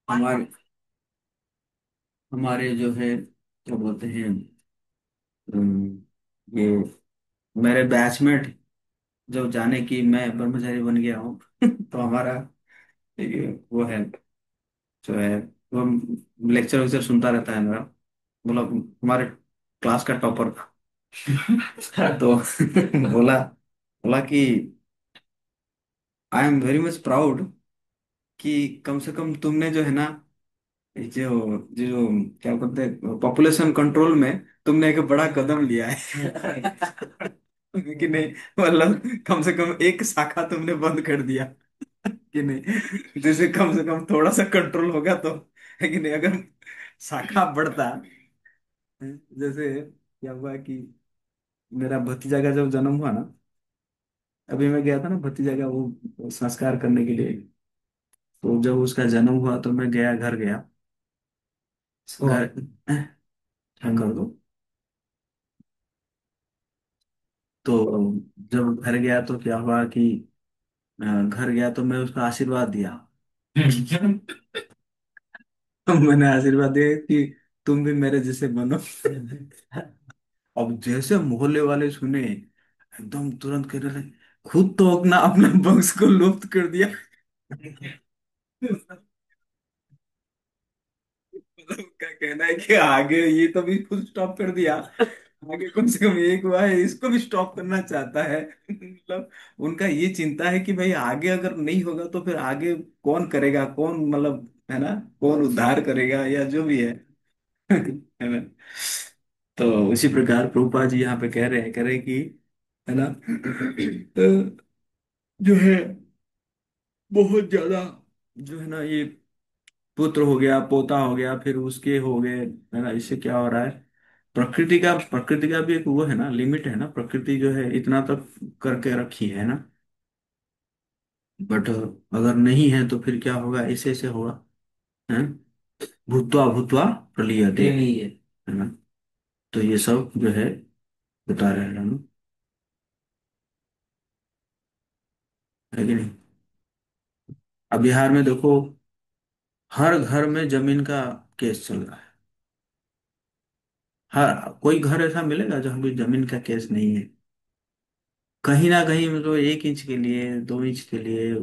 हमारे हमारे जो है क्या बोलते हैं, ये मेरे बैचमेट जब जाने की मैं ब्रह्मचारी बन गया हूँ तो हमारा ये वो है, जो है वो लेक्चर वेक्चर सुनता रहता है मेरा। बोला हमारे क्लास का टॉपर था तो बोला बोला कि I am very much proud कि कम से कम तुमने जो है ना, ये जो क्या बोलते हैं पॉपुलेशन कंट्रोल में तुमने एक बड़ा कदम लिया है कि नहीं, मतलब कम से कम एक शाखा तुमने बंद कर दिया कि नहीं, जैसे कम से कम थोड़ा सा कंट्रोल होगा तो, है कि नहीं। अगर शाखा बढ़ता, जैसे क्या हुआ कि मेरा भतीजा का जब जन्म हुआ ना, अभी मैं गया था ना भतीजा का वो संस्कार करने के लिए, तो जब उसका जन्म हुआ तो मैं गया, घर गया, घर क्या कर दो। तो जब घर गया तो क्या हुआ कि घर गया तो मैं उसका आशीर्वाद दिया तो मैंने आशीर्वाद दिया कि तुम भी मेरे जैसे बनो अब जैसे मोहल्ले वाले सुने, एकदम तुरंत कह रहे, खुद तो अपना अपना वंश को लुप्त कर दिया मतलब क्या कहना है कि आगे ये तो भी खुद स्टॉप कर दिया, आगे कम से कम एक हुआ है इसको भी स्टॉप करना चाहता है मतलब उनका ये चिंता है कि भाई आगे अगर नहीं होगा तो फिर आगे कौन करेगा, कौन मतलब है ना, कौन उद्धार करेगा या जो भी है है ना। तो उसी प्रकार प्रभुपाद जी यहाँ पे कह रहे हैं कि है ना तो जो है बहुत ज्यादा जो है ना ये पुत्र हो गया, पोता हो गया, फिर उसके हो गए, है ना, इससे क्या हो रहा है, प्रकृति का भी एक वो है ना, लिमिट है ना, प्रकृति जो है इतना तक करके रखी है ना। बट अगर नहीं है तो फिर क्या होगा, ऐसे ऐसे होगा, है भूतवा भूतवा प्रलीयते, है ना। तो ये सब जो है बता रहे हैं हम, है कि नहीं। अब बिहार में देखो हर घर में जमीन का केस चल रहा है, हर कोई घर ऐसा मिलेगा जहाँ भी जमीन का केस नहीं है। कहीं ना कहीं मतलब 1 इंच के लिए, 2 इंच के लिए,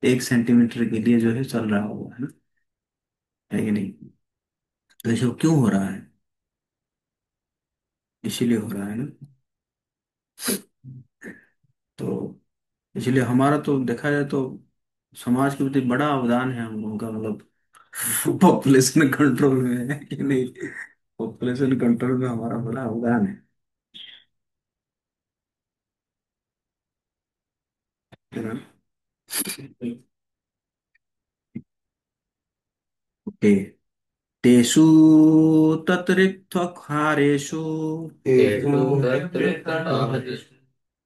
1 सेंटीमीटर के लिए जो है चल रहा होगा, है ना। है कि नहीं? तो ये सब क्यों हो रहा है? इसीलिए हो रहा है ना। तो इसलिए हमारा तो देखा जाए तो समाज के प्रति बड़ा अवदान है हम लोगों का, मतलब पॉपुलेशन कंट्रोल में, है कि नहीं? पॉपुलेशन कंट्रोल में हमारा बड़ा अवदान है ना? ओके। तेषु तत्रिक्तखारेषु तेषु तत्र तथागतिषु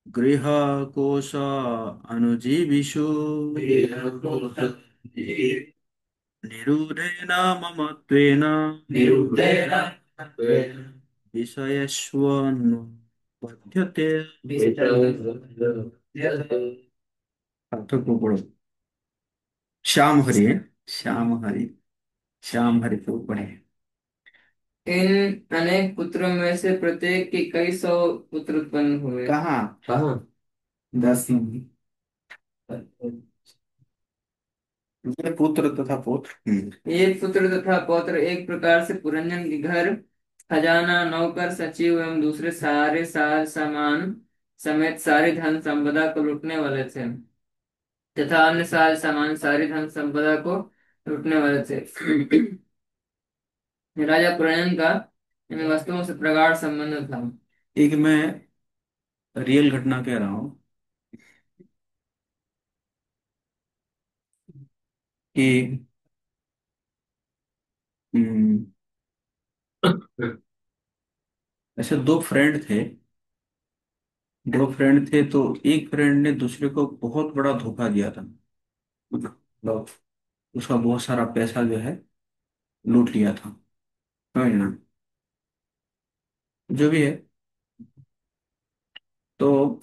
गृहकोश अनुजीविषु निरूढेन ममत्वेन निरुद्धेन विषयस्वनुपद्यते। विषयस्य सार्थक को पढ़ो। श्याम हरि है। श्याम हरि। श्याम हरि को पढ़े। इन अनेक पुत्रों में से प्रत्येक के कई सौ पुत्र उत्पन्न हुए। कहाँ? कहाँ? 10। पुत्र तथा पौत्र। एक पुत्र तथा पौत्र एक प्रकार से पुरंजन के घर खजाना नौकर सचिव एवं दूसरे सारे सार सामान समेत सारी धन संपदा को लूटने वाले थे तथा अन्य सारे सामान सारी धन संपदा को लूटने वाले थे। राजा पुरंजन का इन वस्तुओं से प्रगाढ़ संबंध था। एक मैं रियल घटना कह रहा हूँ कि हम्म, ऐसे दो फ्रेंड थे। तो एक फ्रेंड ने दूसरे को बहुत बड़ा धोखा दिया था, मतलब उसका बहुत सारा पैसा जो है लूट लिया था, समझ ना? जो भी है। तो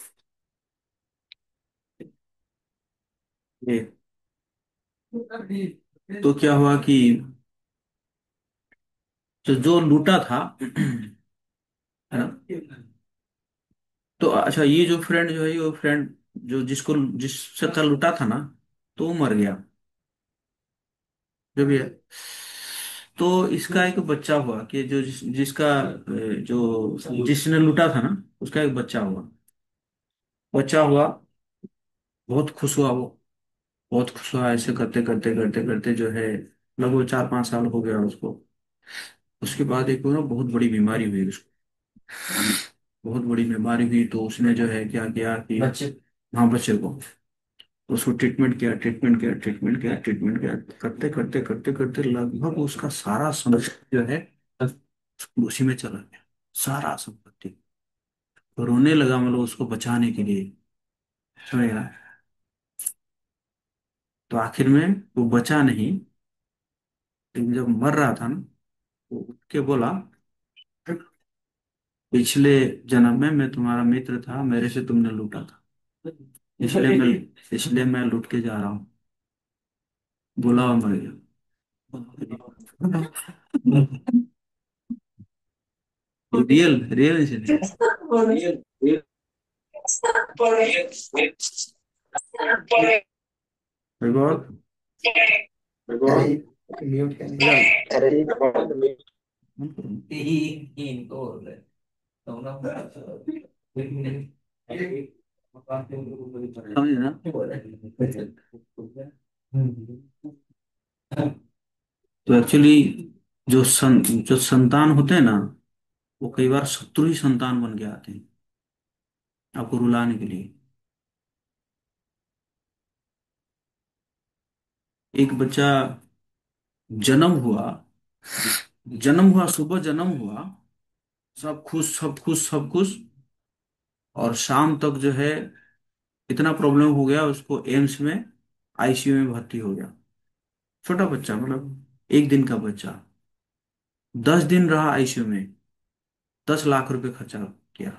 ये तो क्या हुआ कि जो लूटा था है ना? तो अच्छा, ये जो फ्रेंड जो है, वो फ्रेंड जो जिससे था लूटा था ना, तो वो मर गया, जो भी है। तो इसका एक बच्चा हुआ कि जो जिसका जो जिसने लूटा था ना, उसका एक बच्चा हुआ। बच्चा हुआ, बहुत खुश हुआ वो। बहुत खुश हुआ, ऐसे करते करते करते करते जो है लगभग 4-5 साल हो गया उसको। उसके बाद एक ना बहुत बड़ी बीमारी हुई उसको। बहुत बड़ी बीमारी हुई तो उसने जो है क्या किया कि बच्चे हाँ, बच्चे को। तो उसको ट्रीटमेंट किया, ट्रीटमेंट किया, ट्रीटमेंट किया, ट्रीटमेंट किया, करते करते करते करते लगभग उसका सारा संपत्ति जो है उसी में चला गया, सारा संपत्ति। तो रोने लगा, मतलब उसको बचाने के लिए, समझ रहा है? तो आखिर में वो बचा नहीं, लेकिन जब मर रहा था ना, वो उठ के बोला, पिछले जन्म में मैं तुम्हारा मित्र था, मेरे से तुमने लूटा था, इसलिए मैं लूट के जा रहा हूँ। बोला और मर गया। Real real incident. Record. Mute अरे एक बात में समझे ना? तो एक्चुअली जो संतान होते हैं ना, वो कई बार शत्रु ही संतान बन के आते हैं आपको रुलाने के लिए। एक बच्चा जन्म हुआ, सुबह जन्म हुआ, सब खुश, सब खुश, सब खुश। और शाम तक जो है इतना प्रॉब्लम हो गया उसको, एम्स में आईसीयू में भर्ती हो गया। छोटा बच्चा, मतलब 1 दिन का बच्चा, 10 दिन रहा आईसीयू में, 10 लाख रुपए खर्चा किया,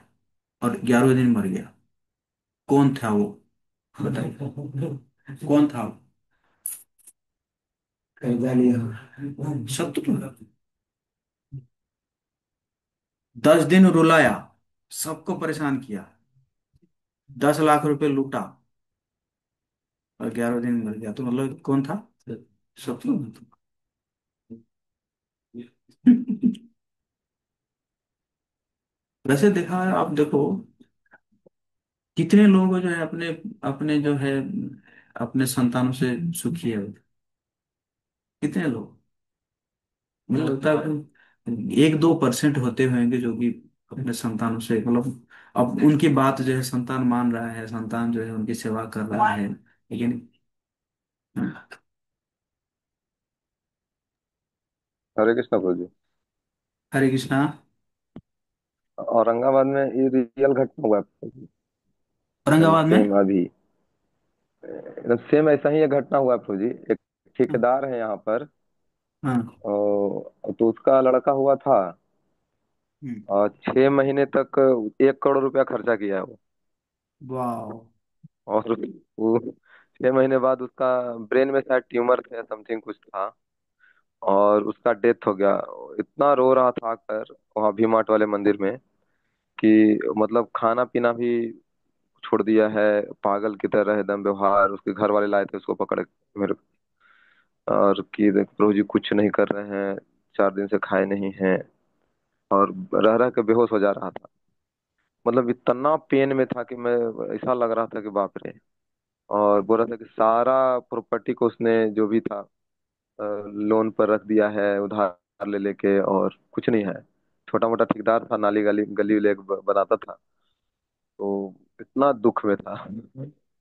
और 11वें दिन मर गया। कौन था वो? बताइए, कौन था वो? शत्रु। 10 दिन रुलाया, सबको परेशान किया, 10 लाख रुपए लूटा, और 11वें दिन मर गया। तो मतलब कौन था? शत्रु। वैसे देखा है, आप देखो कितने लोग जो है अपने अपने जो है अपने संतानों से सुखी है, कितने लोग, मुझे लगता है 1-2% होते होंगे जो कि अपने संतानों से मतलब अब उनकी बात जो है संतान मान रहा है, संतान जो है उनकी सेवा कर रहा है, लेकिन हरे कृष्णा प्रभु जी। हरे कृष्णा। औरंगाबाद में ये रियल घटना हुआ है। एकदम औरंगाबाद में। सेम अभी, एकदम सेम ऐसा ही एक घटना हुआ है प्रभु जी। एक ठेकेदार है यहाँ पर, हाँ। तो उसका लड़का हुआ था, हम्म। और 6 महीने तक 1 करोड़ रुपया खर्चा किया है वो। वाह। और वो 6 महीने बाद उसका ब्रेन में शायद ट्यूमर थे, समथिंग कुछ था, और उसका डेथ हो गया। इतना रो रहा था आकर वहाँ वी मार्ट वाले मंदिर में, कि मतलब खाना पीना भी छोड़ दिया है, पागल की तरह एकदम व्यवहार। उसके घर वाले लाए थे उसको पकड़ के मेरे, और कि देख प्रभु जी कुछ नहीं कर रहे हैं, 4 दिन से खाए नहीं हैं, और रह रह के बेहोश हो जा रहा था। मतलब इतना पेन में था कि मैं, ऐसा लग रहा था कि बाप रे। और बोल रहा था कि सारा प्रॉपर्टी को उसने जो भी था लोन पर रख दिया है, उधार ले लेके, और कुछ नहीं है। छोटा मोटा ठेकेदार था, नाली गली गली उली बनाता था। तो इतना दुख में था।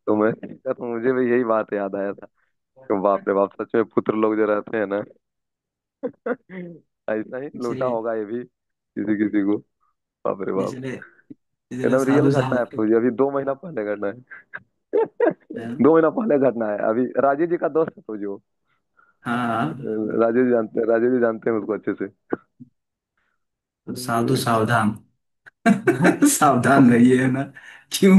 तो मैं देखा तो मुझे भी यही बात याद आया था कि बाप रे बाप, सच में पुत्र लोग जो रहते हैं ना, ऐसा ही लूटा इसलिए होगा ये भी किसी किसी को। बाप रे बाप, इसलिए इसलिए एकदम रियल साधु घटना है संत फौजी, अभी 2 महीना पहले घटना है। हाँ। 2 महीना पहले घटना है। अभी राजीव जी का दोस्त है फौजी वो। हाँ, राजीव जी जानते हैं, राजीव जी जानते हैं उसको अच्छे से। तो साधु सावधान। सावधान रहिए, है ना। क्यों,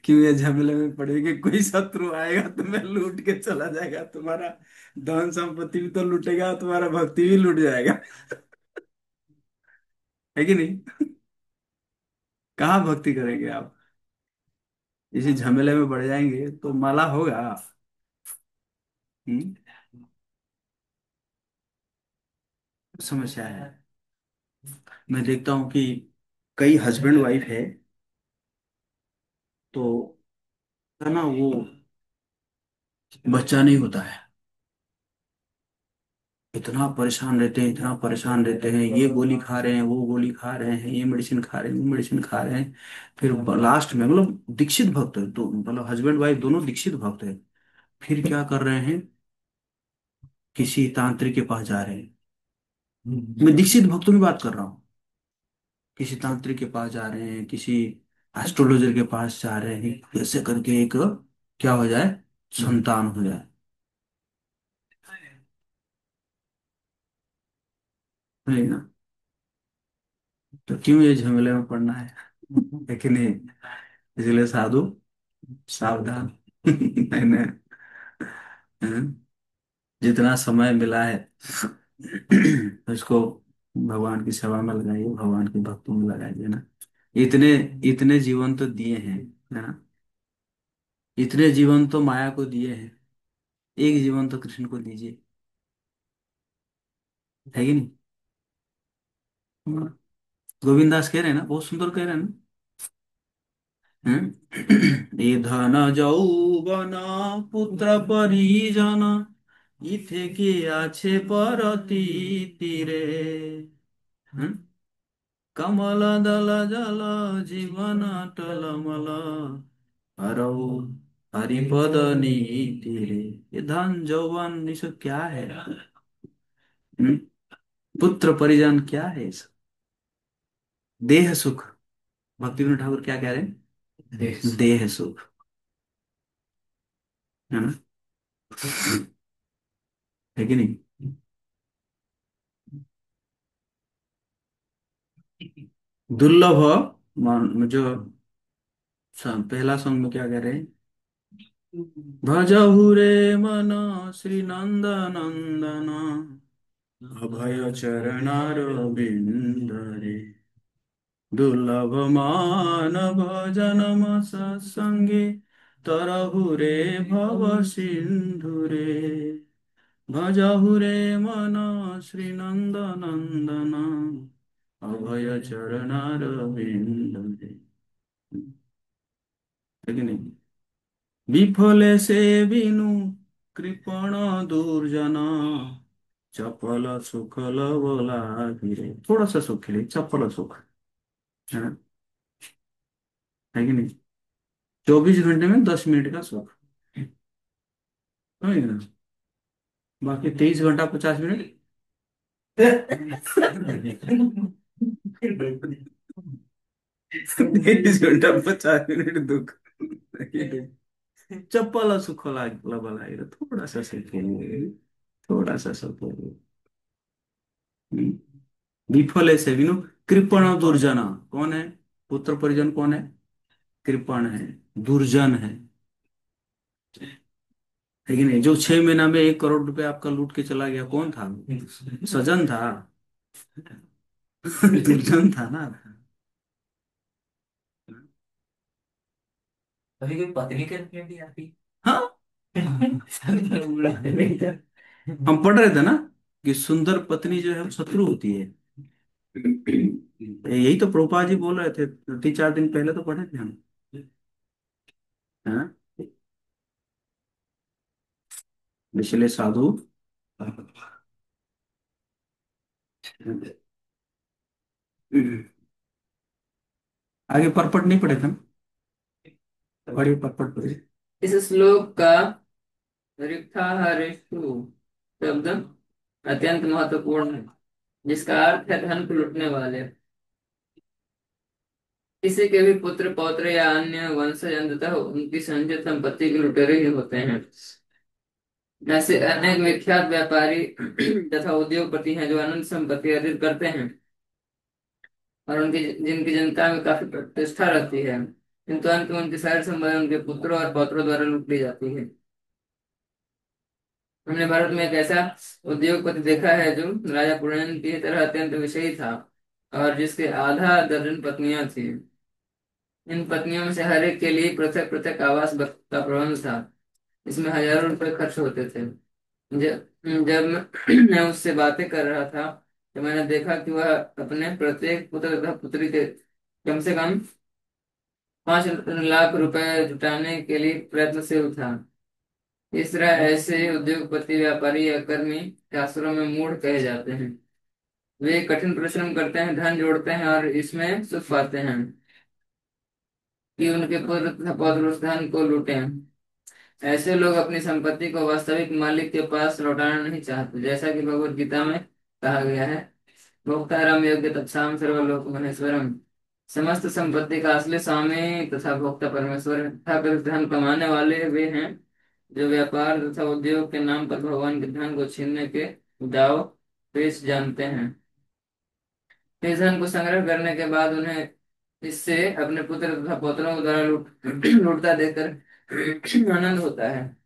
क्यों ये झमेले में पड़ेगे, कोई शत्रु आएगा तुम्हें लूट के चला जाएगा, तुम्हारा धन संपत्ति भी तो लूटेगा, तुम्हारा भक्ति भी लूट जाएगा। है कि नहीं। कहाँ भक्ति करेंगे आप, इसी झमेले में पड़ जाएंगे तो माला होगा। हम्म। समस्या है। मैं देखता हूँ कि कई हस्बैंड वाइफ है, तो है ना वो बच्चा नहीं होता है, इतना परेशान रहते हैं, इतना परेशान रहते हैं, ये गोली खा रहे हैं, वो गोली खा रहे हैं, ये मेडिसिन खा रहे हैं, वो मेडिसिन खा रहे हैं। फिर लास्ट में मतलब दीक्षित भक्त है, तो मतलब हस्बैंड वाइफ दोनों दीक्षित भक्त है, फिर क्या कर रहे हैं, किसी तांत्रिक के पास जा रहे हैं। मैं दीक्षित भक्तों की बात कर रहा हूँ। किसी तांत्रिक के पास जा रहे हैं, किसी एस्ट्रोलॉजर के पास जा रहे हैं, कैसे करके एक क्या हो जाए, संतान हो जाए। है ना। तो क्यों ये झमेले में पड़ना है कि नहीं। इसलिए साधु सावधान। मैंने जितना समय मिला है उसको भगवान की सेवा में लगाइए, भगवान की भक्ति में लगाइए ना। इतने इतने जीवन तो दिए हैं, है ना। इतने जीवन तो माया को दिए हैं, एक जीवन तो कृष्ण को दीजिए। है कि नहीं। हाँ। गोविंद दास कह रहे हैं ना, बहुत सुंदर कह रहे हैं ना। ये धन যৌবন পুত্র পরিজন ইথে কি আছে পরতি তীরে। হ্যাঁ? कमल दल जल जीवन टलमल हरऊ हरिपद नीति रे। ये धन जौवन ये सब क्या है। हम्म? पुत्र परिजन क्या है ये सब, देह सुख। भक्ति विनोद ठाकुर क्या कह रहे हैं, देह सुख, है ना। है कि नहीं। दुर्लभ जो पहला सॉन्ग में क्या कह रहे हैं, भजहु रे मन श्री नंद नंदन अभय चरणार बिंद रे। दुर्लभ मानव जन्म सत्संगे तरहु रे भव सिंधु रे। भजहु रे मन श्री नंद नंदन अभय चरणार विंद। है कि नहीं? विफले से बिनु कृपण दुर्जन चपल सुख बोला गिरे। थोड़ा सा सुख के लिए चपल सुख, है कि नहीं? 24 घंटे में 10 मिनट का सुख, समझ गए ना? बाकी 23 घंटा 50 मिनट 23 घंटा 50 मिनट दुख। चप्पल सुख लबलाएर थोड़ा सा सुख के लिए, थोड़ा सा सुख के लिए। विफल से बिनु कृपण दुर्जन, कौन है? पुत्र परिजन कौन है? कृपण है, दुर्जन है। है कि नहीं? जो 6 महीना में 1 करोड़ रुपए आपका लूट के चला गया, कौन था? सजन था। दुर्जन था ना। कभी कोई पत्नी करके भी आती। हाँ, बुढ़ाने में क्या? हम पढ़ रहे थे ना कि सुंदर पत्नी जो है वो शत्रु होती है। यही तो प्रभुपाद जी बोल रहे थे 3 4 दिन पहले, तो पढ़े थे हम। हाँ? पिछले साधु। आगे परपट नहीं पढ़े थे हम? पढ़िए, परपट पढ़िए। इस श्लोक का रिक्थाहारेषु शब्द अत्यंत महत्वपूर्ण है, जिसका अर्थ है धन को लूटने वाले। किसी के भी पुत्र पौत्र या अन्य वंशज अंततः उनकी संचित संपत्ति के लुटेरे ही होते हैं। ऐसे अनेक विख्यात व्यापारी तथा उद्योगपति हैं जो अनंत संपत्ति अर्जित करते हैं और उनकी जिनकी जनता में काफी प्रतिष्ठा रहती है, किंतु अंत में उनकी सारी संपत्ति उनके पुत्रों और पौत्रों द्वारा लूट ली जाती है। हमने भारत में एक ऐसा उद्योगपति देखा है जो राजा पुरंजन की तरह अत्यंत विषयी था और जिसके आधा दर्जन पत्नियां थी। इन पत्नियों में से हर एक के लिए पृथक पृथक आवास का प्रबंध था। इसमें हजारों रुपए खर्च होते थे। जब मैं उससे बातें कर रहा था तो मैंने देखा कि वह अपने प्रत्येक पुत्र तथा पुत्री के कम से कम 5 लाख रुपए जुटाने के लिए प्रयत्नशील था। इस तरह ऐसे उद्योगपति व्यापारी या कर्मी शास्त्रों में मूढ़ कहे जाते हैं। वे कठिन परिश्रम करते हैं, धन जोड़ते हैं और इसमें सुख पाते हैं कि उनके पुत्र तथा पौत्र उस धन को लूटें। ऐसे लोग अपनी संपत्ति को वास्तविक मालिक के पास लौटाना नहीं चाहते, जैसा कि भगवत गीता में कहा गया है, भोक्तारम योग्य तत्साम सर्वलोक महेश्वरम। समस्त संपत्ति का असली स्वामी तथा भोक्ता परमेश्वर है, तथा फिर धन कमाने वाले वे हैं जो व्यापार तथा उद्योग के नाम पर भगवान के धन को छीनने के दाव पेश जानते हैं। इस धन को संग्रह करने के बाद उन्हें इससे अपने पुत्र तथा पौत्रों को द्वारा लूटता देखकर आनंद होता है।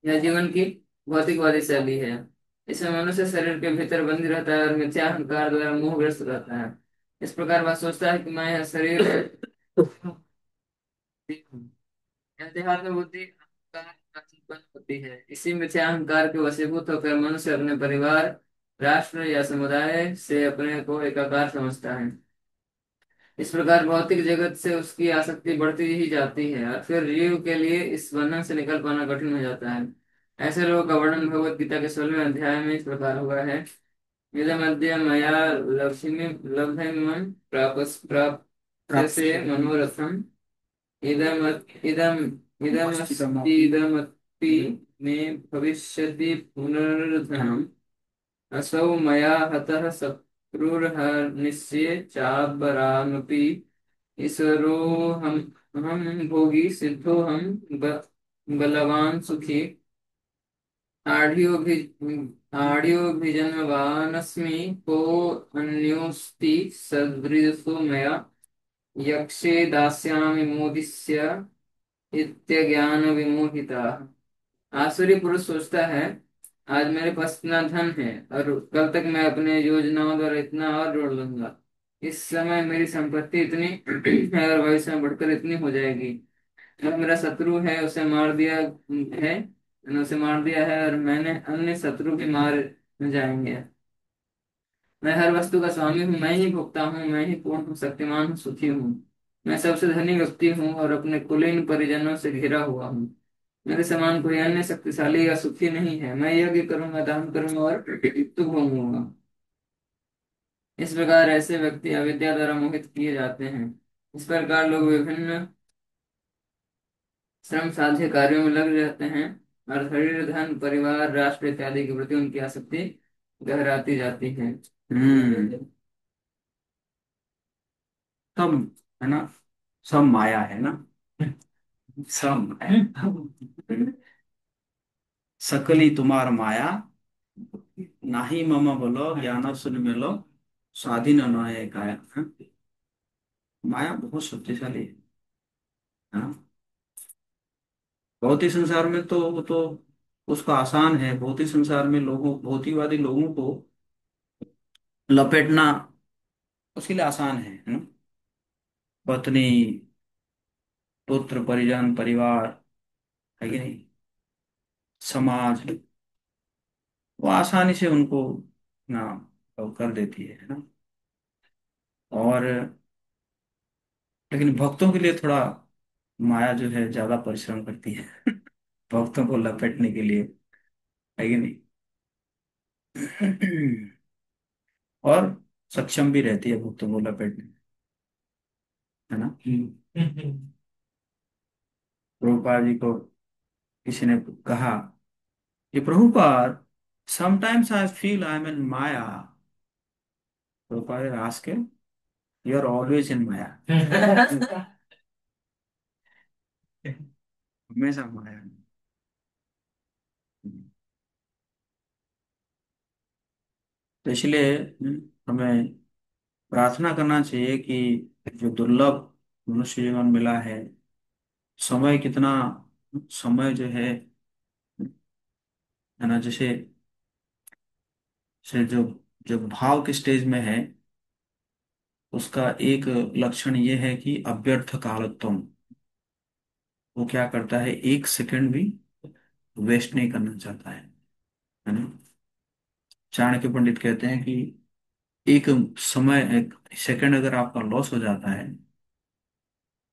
यह जीवन की भौतिकवादी शैली है। इसमें मनुष्य शरीर के भीतर बंद रहता है और मिथ्या अहंकार द्वारा मोहग्रस्त रहता है। इस प्रकार वह सोचता है कि मैं यह शरीर अध्यात्म बुद्धि अहंकार उत्पन्न होती है। इसी मिथ्या अहंकार के वशीभूत होकर मनुष्य अपने परिवार, राष्ट्र या समुदाय से अपने को एकाकार समझता है। इस प्रकार भौतिक जगत से उसकी आसक्ति बढ़ती ही जाती है और फिर जीव के लिए इस बंधन से निकल पाना कठिन हो जाता है। ऐसे लोगों का वर्णन भगवत गीता के 16वें अध्याय में इस प्रकार हुआ है। इदमद्य मया लक्ष्मी लब्धमं प्राप्स्यसे मनोरथम इदम इदम इदमस्तीदमपि मे भविष्यति पुनर्धनम् असौ मया हतः शत्रुर्हनिष्ये चापरानपि ईश्वरोऽहम् अहं भोगी सिद्धोऽहं बलवान् सुखी आढ्योऽभिजन्मवानस्मि को अन्योऽस्ति सदृशो मया यक्षे दास्यामि मोदिष्य इत्यज्ञान विमोहिता। आसुरी पुरुष सोचता है, आज मेरे पास इतना धन है और कल तक मैं अपने योजनाओं द्वारा इतना और जोड़ लूंगा। इस समय मेरी संपत्ति इतनी है और भविष्य में बढ़कर इतनी हो जाएगी। जो मेरा शत्रु है उसे मार दिया है मैंने उसे मार दिया है और मैंने अन्य शत्रु भी मार में जाएंगे। मैं हर वस्तु का स्वामी हूँ, मैं ही भोगता हूँ, मैं ही पूर्ण हूँ, शक्तिमान हूँ, सुखी हूँ। मैं सबसे धनी व्यक्ति हूँ और अपने कुलीन परिजनों से घिरा हुआ हूँ। मेरे समान कोई अन्य शक्तिशाली या सुखी नहीं है। मैं यज्ञ करूंगा, दान करूंगा और तृप्त होऊंगा। इस प्रकार ऐसे व्यक्ति अविद्या द्वारा मोहित किए जाते हैं। इस प्रकार लोग विभिन्न श्रम साध्य कार्यों में लग जाते हैं और शरीर, धन, परिवार, राष्ट्र इत्यादि के प्रति उनकी आसक्ति गहराती जाती है। सब है ना, सब माया है ना, सब माया। सकली तुम्हार माया, नाही मम बोलो ज्ञान सुन मिलो, स्वाधीन न है काया। हाँ? माया बहुत शक्तिशाली है ना। भौतिक संसार में तो वो तो उसका आसान है, भौतिक संसार में लोगों, भौतिकवादी लोगों को लपेटना उसके लिए आसान है ना। पत्नी, पुत्र, परिजन, परिवार, है कि नहीं, समाज, वो आसानी से उनको ना वो कर देती है ना। और लेकिन भक्तों के लिए थोड़ा माया जो है ज्यादा परिश्रम करती है भक्तों को लपेटने के लिए, है कि नहीं। और सक्षम भी रहती है भक्तों को लपेटने में, है ना। प्रभुपाद जी को किसी ने कहा कि Prabhupad, sometimes I feel I am in maya. Prabhupad ask, you are always in maya. हमेशा माया में। तो इसलिए हमें प्रार्थना करना चाहिए कि जो दुर्लभ मनुष्य जीवन मिला है, समय कितना, समय जो है ना, जैसे से जो जो भाव के स्टेज में है, उसका एक लक्षण ये है कि अव्यर्थ कालत्वम। वो क्या करता है, एक सेकंड भी वेस्ट नहीं करना चाहता है ना। चाणक्य पंडित कहते हैं कि एक समय, एक सेकंड अगर आपका लॉस हो जाता है,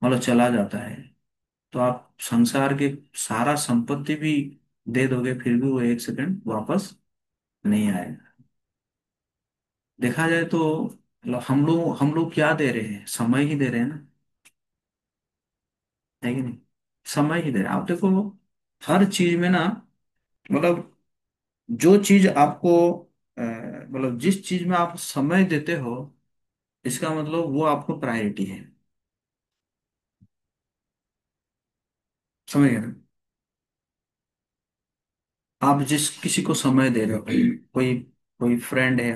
मतलब चला जाता है, तो आप संसार के सारा संपत्ति भी दे दोगे, फिर भी वो एक सेकंड वापस नहीं आएगा। देखा जाए तो मतलब हम लोग क्या दे रहे हैं, समय ही दे रहे हैं ना, है कि नहीं। समय ही दे रहे हैं। आप देखो, हर चीज में ना, मतलब जो चीज आपको मतलब जिस चीज में आप समय देते हो, इसका मतलब वो आपको प्रायोरिटी है। समझ गए ना। आप जिस किसी को समय दे रहे हो, कोई कोई फ्रेंड है,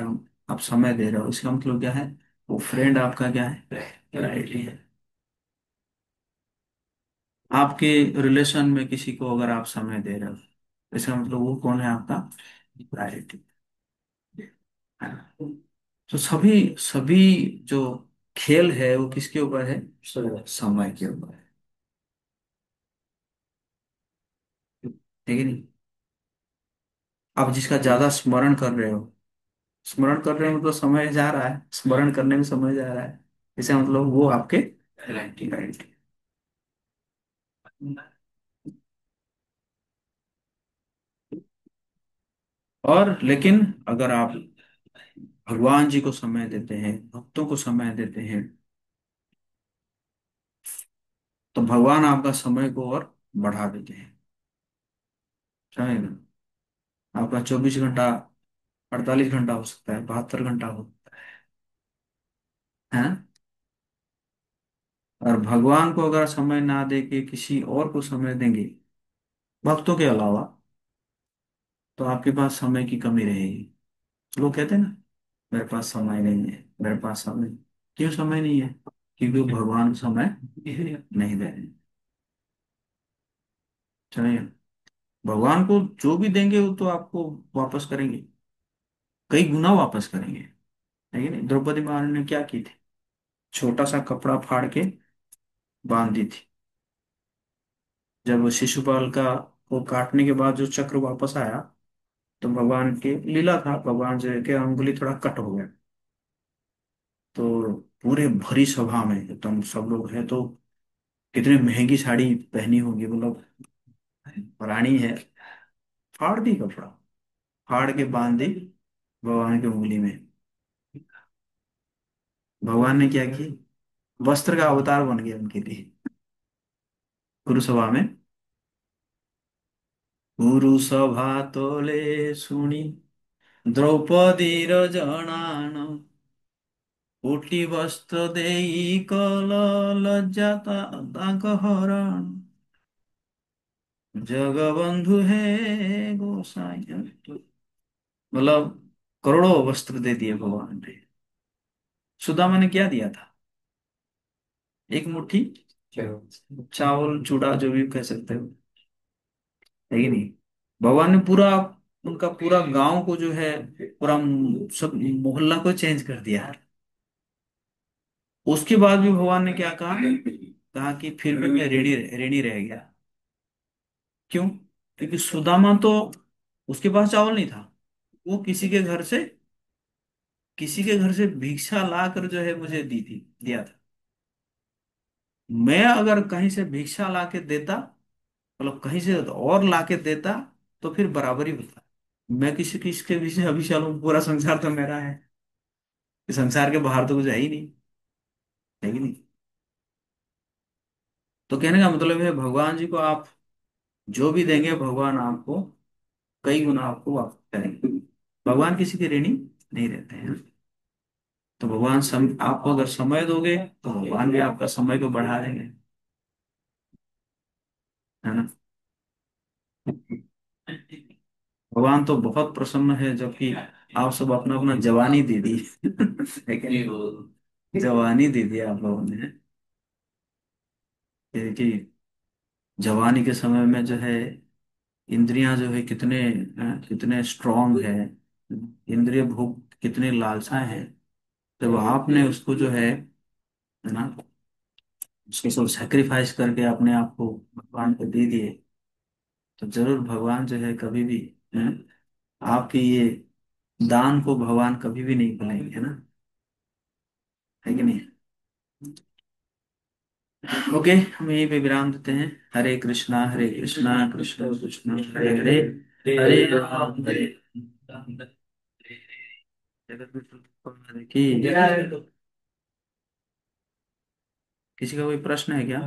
आप समय दे रहे हो, इसका मतलब क्या है, वो फ्रेंड आपका क्या है, प्रायोरिटी है। आपके रिलेशन में किसी को अगर आप समय दे रहे हो, इसका मतलब वो कौन है, आपका प्रायोरिटी है ना। तो सभी सभी जो खेल है वो किसके ऊपर है, समय के ऊपर है कि नहीं। आप जिसका ज्यादा स्मरण कर रहे हो, स्मरण कर रहे हो मतलब समय जा रहा है, स्मरण करने में समय जा रहा है, इसका मतलब वो आपके प्रायोरिटी प्रायोरिटी। और लेकिन अगर आप भगवान जी को समय देते हैं, भक्तों को समय देते हैं, तो भगवान आपका समय को और बढ़ा देते हैं। समझे ना। आपका 24 घंटा 48 घंटा हो सकता है, 72 घंटा हो, है। और भगवान को अगर समय ना दे के किसी और को समय देंगे, भक्तों के अलावा, तो आपके पास समय की कमी रहेगी। लोग कहते हैं ना, मेरे पास समय नहीं है, मेरे पास समय नहीं। क्यों समय नहीं है, क्योंकि वो भगवान को समय नहीं दे रहे हैं। चलिए, भगवान को जो भी देंगे वो तो आपको वापस करेंगे, कई गुना वापस करेंगे, है कि नहीं। द्रौपदी महारानी ने क्या की थी, छोटा सा कपड़ा फाड़ के बांध दी थी। जब वो शिशुपाल का वो काटने के बाद जो चक्र वापस आया, तो भगवान की लीला था, भगवान जो है कि अंगुली थोड़ा कट हो गया। तो पूरे भरी सभा में एकदम सब लोग हैं, तो कितनी महंगी साड़ी पहनी होगी, मतलब रानी है, फाड़ दी कपड़ा, फाड़ के बांध दी भगवान की उंगली में। भगवान ने क्या किया, वस्त्र का अवतार बन गया उनके लिए कुरुसभा में। कुरुसभा तोले सुनी द्रौपदीर जनान, कोटि वस्त्र देई कल लज्जा तांक हरण, जगबंधु है गोसाई। मतलब करोड़ों वस्त्र दे दिए भगवान ने। सुदामा ने क्या दिया था, एक मुट्ठी चावल चूड़ा जो भी कह सकते हो, है कि नहीं। भगवान ने पूरा, उनका पूरा गांव को जो है, पूरा सब मोहल्ला को चेंज कर दिया। उसके बाद भी भगवान ने क्या कहा, कहा कि फिर भी मैं ऋणी ऋणी रह गया। क्यों? क्योंकि सुदामा तो, उसके पास चावल नहीं था, वो किसी के घर से भिक्षा लाकर जो है मुझे दी थी, दिया था। मैं अगर कहीं से भिक्षा ला के देता, मतलब कहीं से और ला के देता, तो फिर बराबरी होता। मैं किसी किसके पीछे अभी चलूं, पूरा संसार तो मेरा है, इस संसार के बाहर तो कुछ है ही नहीं, है कि नहीं। तो कहने का मतलब है, भगवान जी को आप जो भी देंगे, भगवान आपको कई गुना आपको वापस करेंगे। भगवान किसी के ऋणी नहीं रहते हैं। तो भगवान आपको अगर समय दोगे, तो भगवान भी आपका समय को बढ़ा देंगे, है ना। भगवान तो बहुत प्रसन्न है, जबकि आप सब अपना अपना जवानी दे दी है कि नहीं? जवानी दे दी आप लोगों ने, कि जवानी के समय में जो है, इंद्रियां जो है कितने स्ट्रांग है, इंद्रिय भोग कितने लालसाएं हैं। तो आपने उसको जो है ना, उसके सब सेक्रीफाइस करके अपने आप को भगवान को दे दिए। तो जरूर भगवान जो है कभी भी, है, आपके ये दान को भगवान कभी भी नहीं भूलेंगे, है ना, है कि नहीं। ओके, हम यहीं पे विराम देते हैं। हरे कृष्णा कृष्ण कृष्ण हरे हरे, हरे राम हरे राम, जगत की जय। किसी का कोई प्रश्न है क्या?